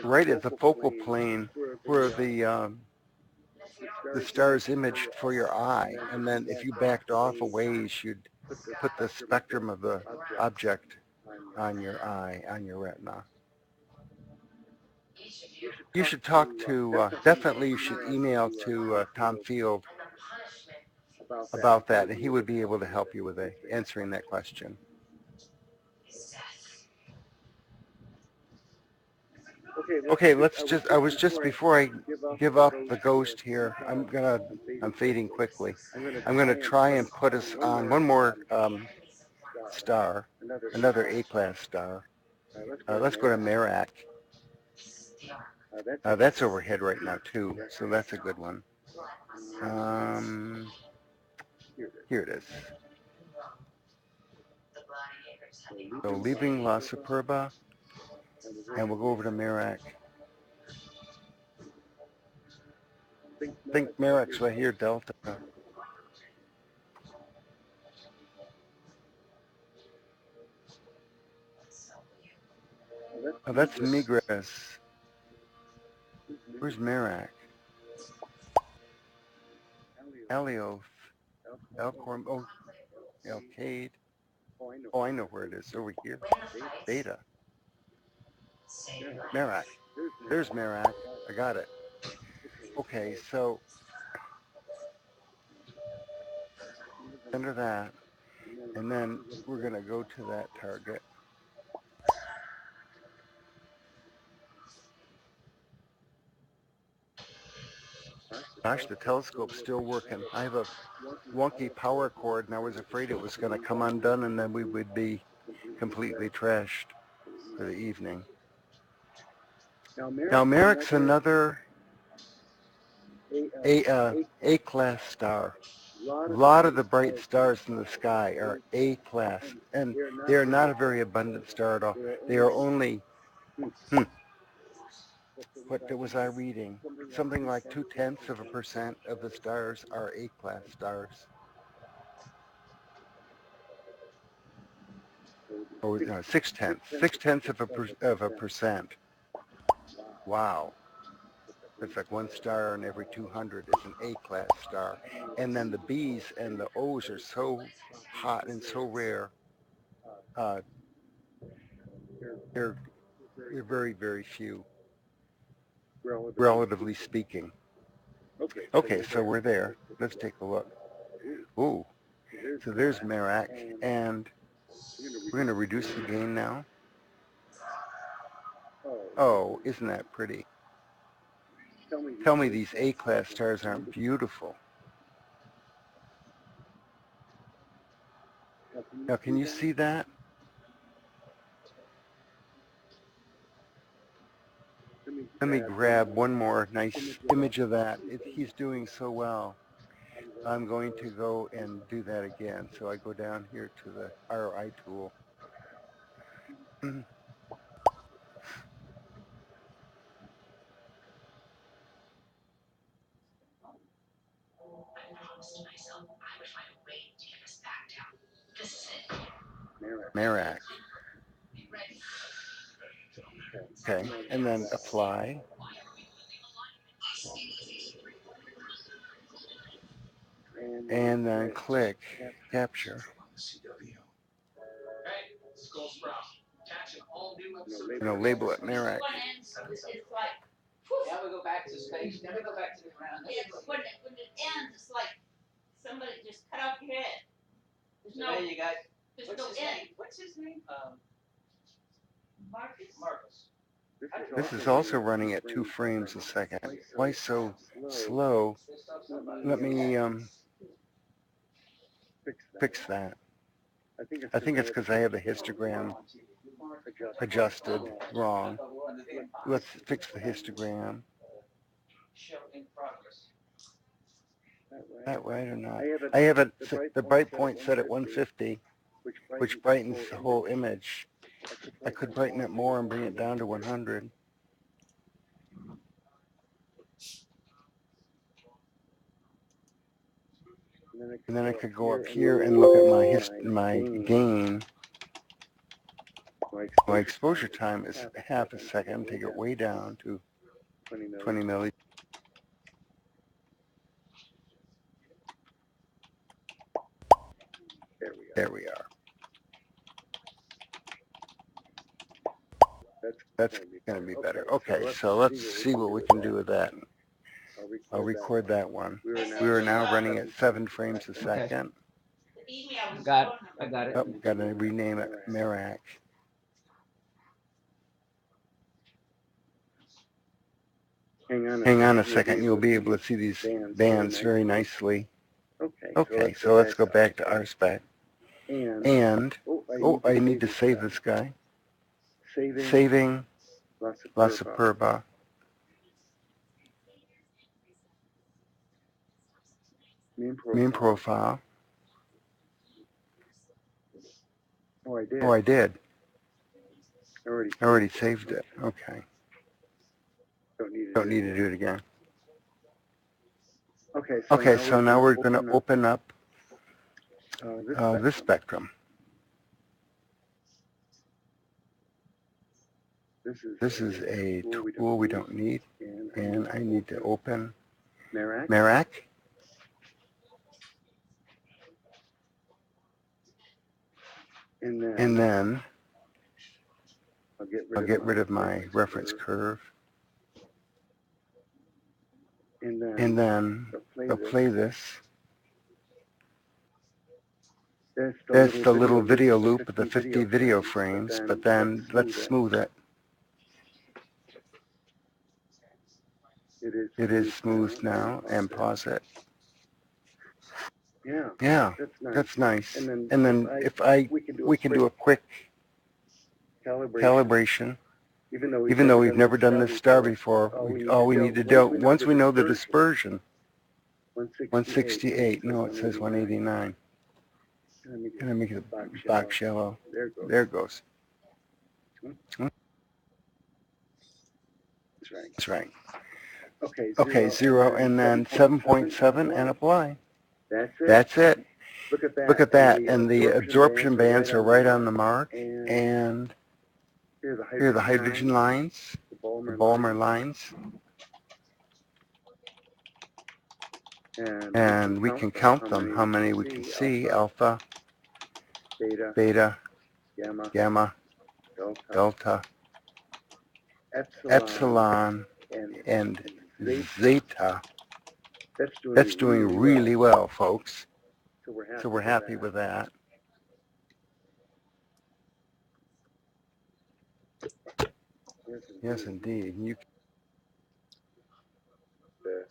right at the focal plane where the star is imaged for your eye, and then if you backed off a ways, you'd put the spectrum of the object on your eye, on your retina. You should talk to, definitely you should email to Tom Field about that, and he would be able to help you with answering that question. Okay, I was just before I give up the ghost here, I'm fading quickly. I'm gonna try and put us on one more star, another A-class star. Let's go to Merak. That's overhead right now too, so that's a good one. Here it is. So leaving La Superba, and we'll go over to Merak. I think Merak's right here, Delta. Oh, that's Migres. Where's Merak? Alioth. Elcorm. Oh, Elcade. Oh, I know where it is. Over here. Beta. Merak. There's Merak. I got it. Okay, so under that, and then we're going to go to that target. Gosh, the telescope's still working. I have a wonky power cord, and I was afraid it was going to come undone, and then we would be completely trashed for the evening. Now, Merak's another A-class star. A lot of the bright stars in the sky are A-class, and they are not a very abundant star at all. They are only, what was I reading? Something like 0.2% of the stars are A-class stars. Or no, 6/10 of a percent. Wow. It's like one star in every 200 is an A-class star. And then the B's and the O's are so hot and so rare. They're very, very few, relatively speaking. Okay, so we're there. Let's take a look. Ooh, so there's Merak, and we're going to reduce the gain now. Oh, isn't that pretty? Tell me these A-class stars aren't beautiful. Now, can you see that? Let me grab one more nice image of that. He's doing so well. I'm going to go and do that again. So I go down here to the RI tool. I promised myself I would find a way to get us back down. This is it. Merak. Ready? Okay, and then apply. And then click capture. Hey, Skull Sprout. Catch an all-new episode. You know, label it Merak. It's like, Now we go back to space. Now we go back to the ground. when it ends, it's like somebody just cut off your head. There's So no, there you got. there's What's no his end. name? What's his name? Marcus? Marcus. This is also running at 2 frames a second. Why so slow? Let me fix that. I think it's because I have the histogram adjusted wrong. Let's fix the histogram. Show in progress. That right or not? I have it, the bright point set at 150, which brightens the whole image. I could brighten it more and bring it down to 100. And then I could go up here and look at my gain. My exposure time is half a second. Take it way down to 20 milli. There we are. That's going to be better. Okay, so let's see what we can do with that. I'll record that one. We are now running at 7 frames a second. The email was Got it. phone I number. got it. Oh, got to rename it Merak. Hang on a second. You'll be able to see these bands very nicely. Okay, so let's go back to RSpec. And, oh, I need to save this guy. Saving La Superba. Main profile. Oh, I did. I already saved it. Okay. Don't need to do it again. Okay, so now we're going to open up this spectrum. This is a tool we don't need, and I need to open Merak. And then I'll get rid of my reference curve. And then I'll play this. That's the little video loop of the 50 video frames, but then let's smooth it. It is smooth now, and pause it. Yeah, that's nice. And then if we can do a quick calibration. Even though we've never done this star before, all we need to do, once we know the dispersion, 168, no, it says 189. Can I make it box yellow? There it goes. That's right. Okay, 0 and then 7.7 and apply. That's it. Look at that. And the absorption bands are right on the mark. And here are the hydrogen lines, the Balmer lines. And we can count them, how many we can see: alpha, beta, gamma, delta, epsilon, and zeta. That's doing really well, folks. So we're happy with that. Yes, indeed. You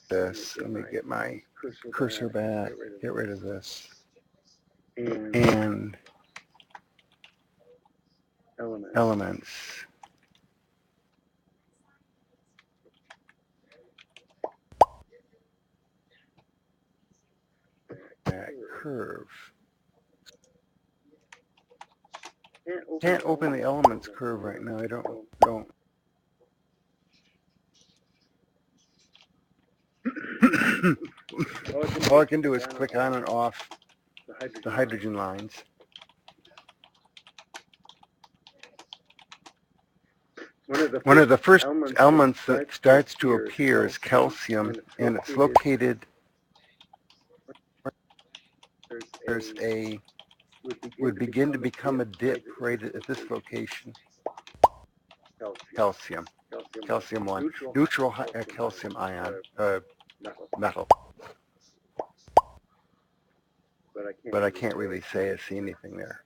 this. Let me get my cursor back. Get rid of this. And elements. That curve. Can't open the elements curve right now. I don't. All I can do is click on and off the hydrogen lines. One of the first elements that starts to appear is calcium, and it's located, would begin to become a dip right at this location. Calcium 1, neutral calcium ion, metal. But I can't really say I see anything there.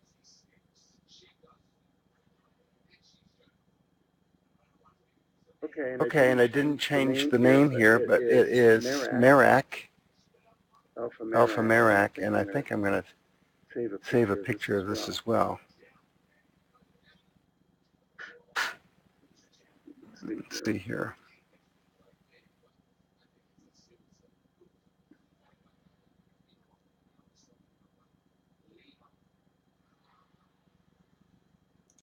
Okay, and I didn't change the name here, but it is Merak, Alpha Merak, and I think I'm going to save a picture of this as well. Let's see here.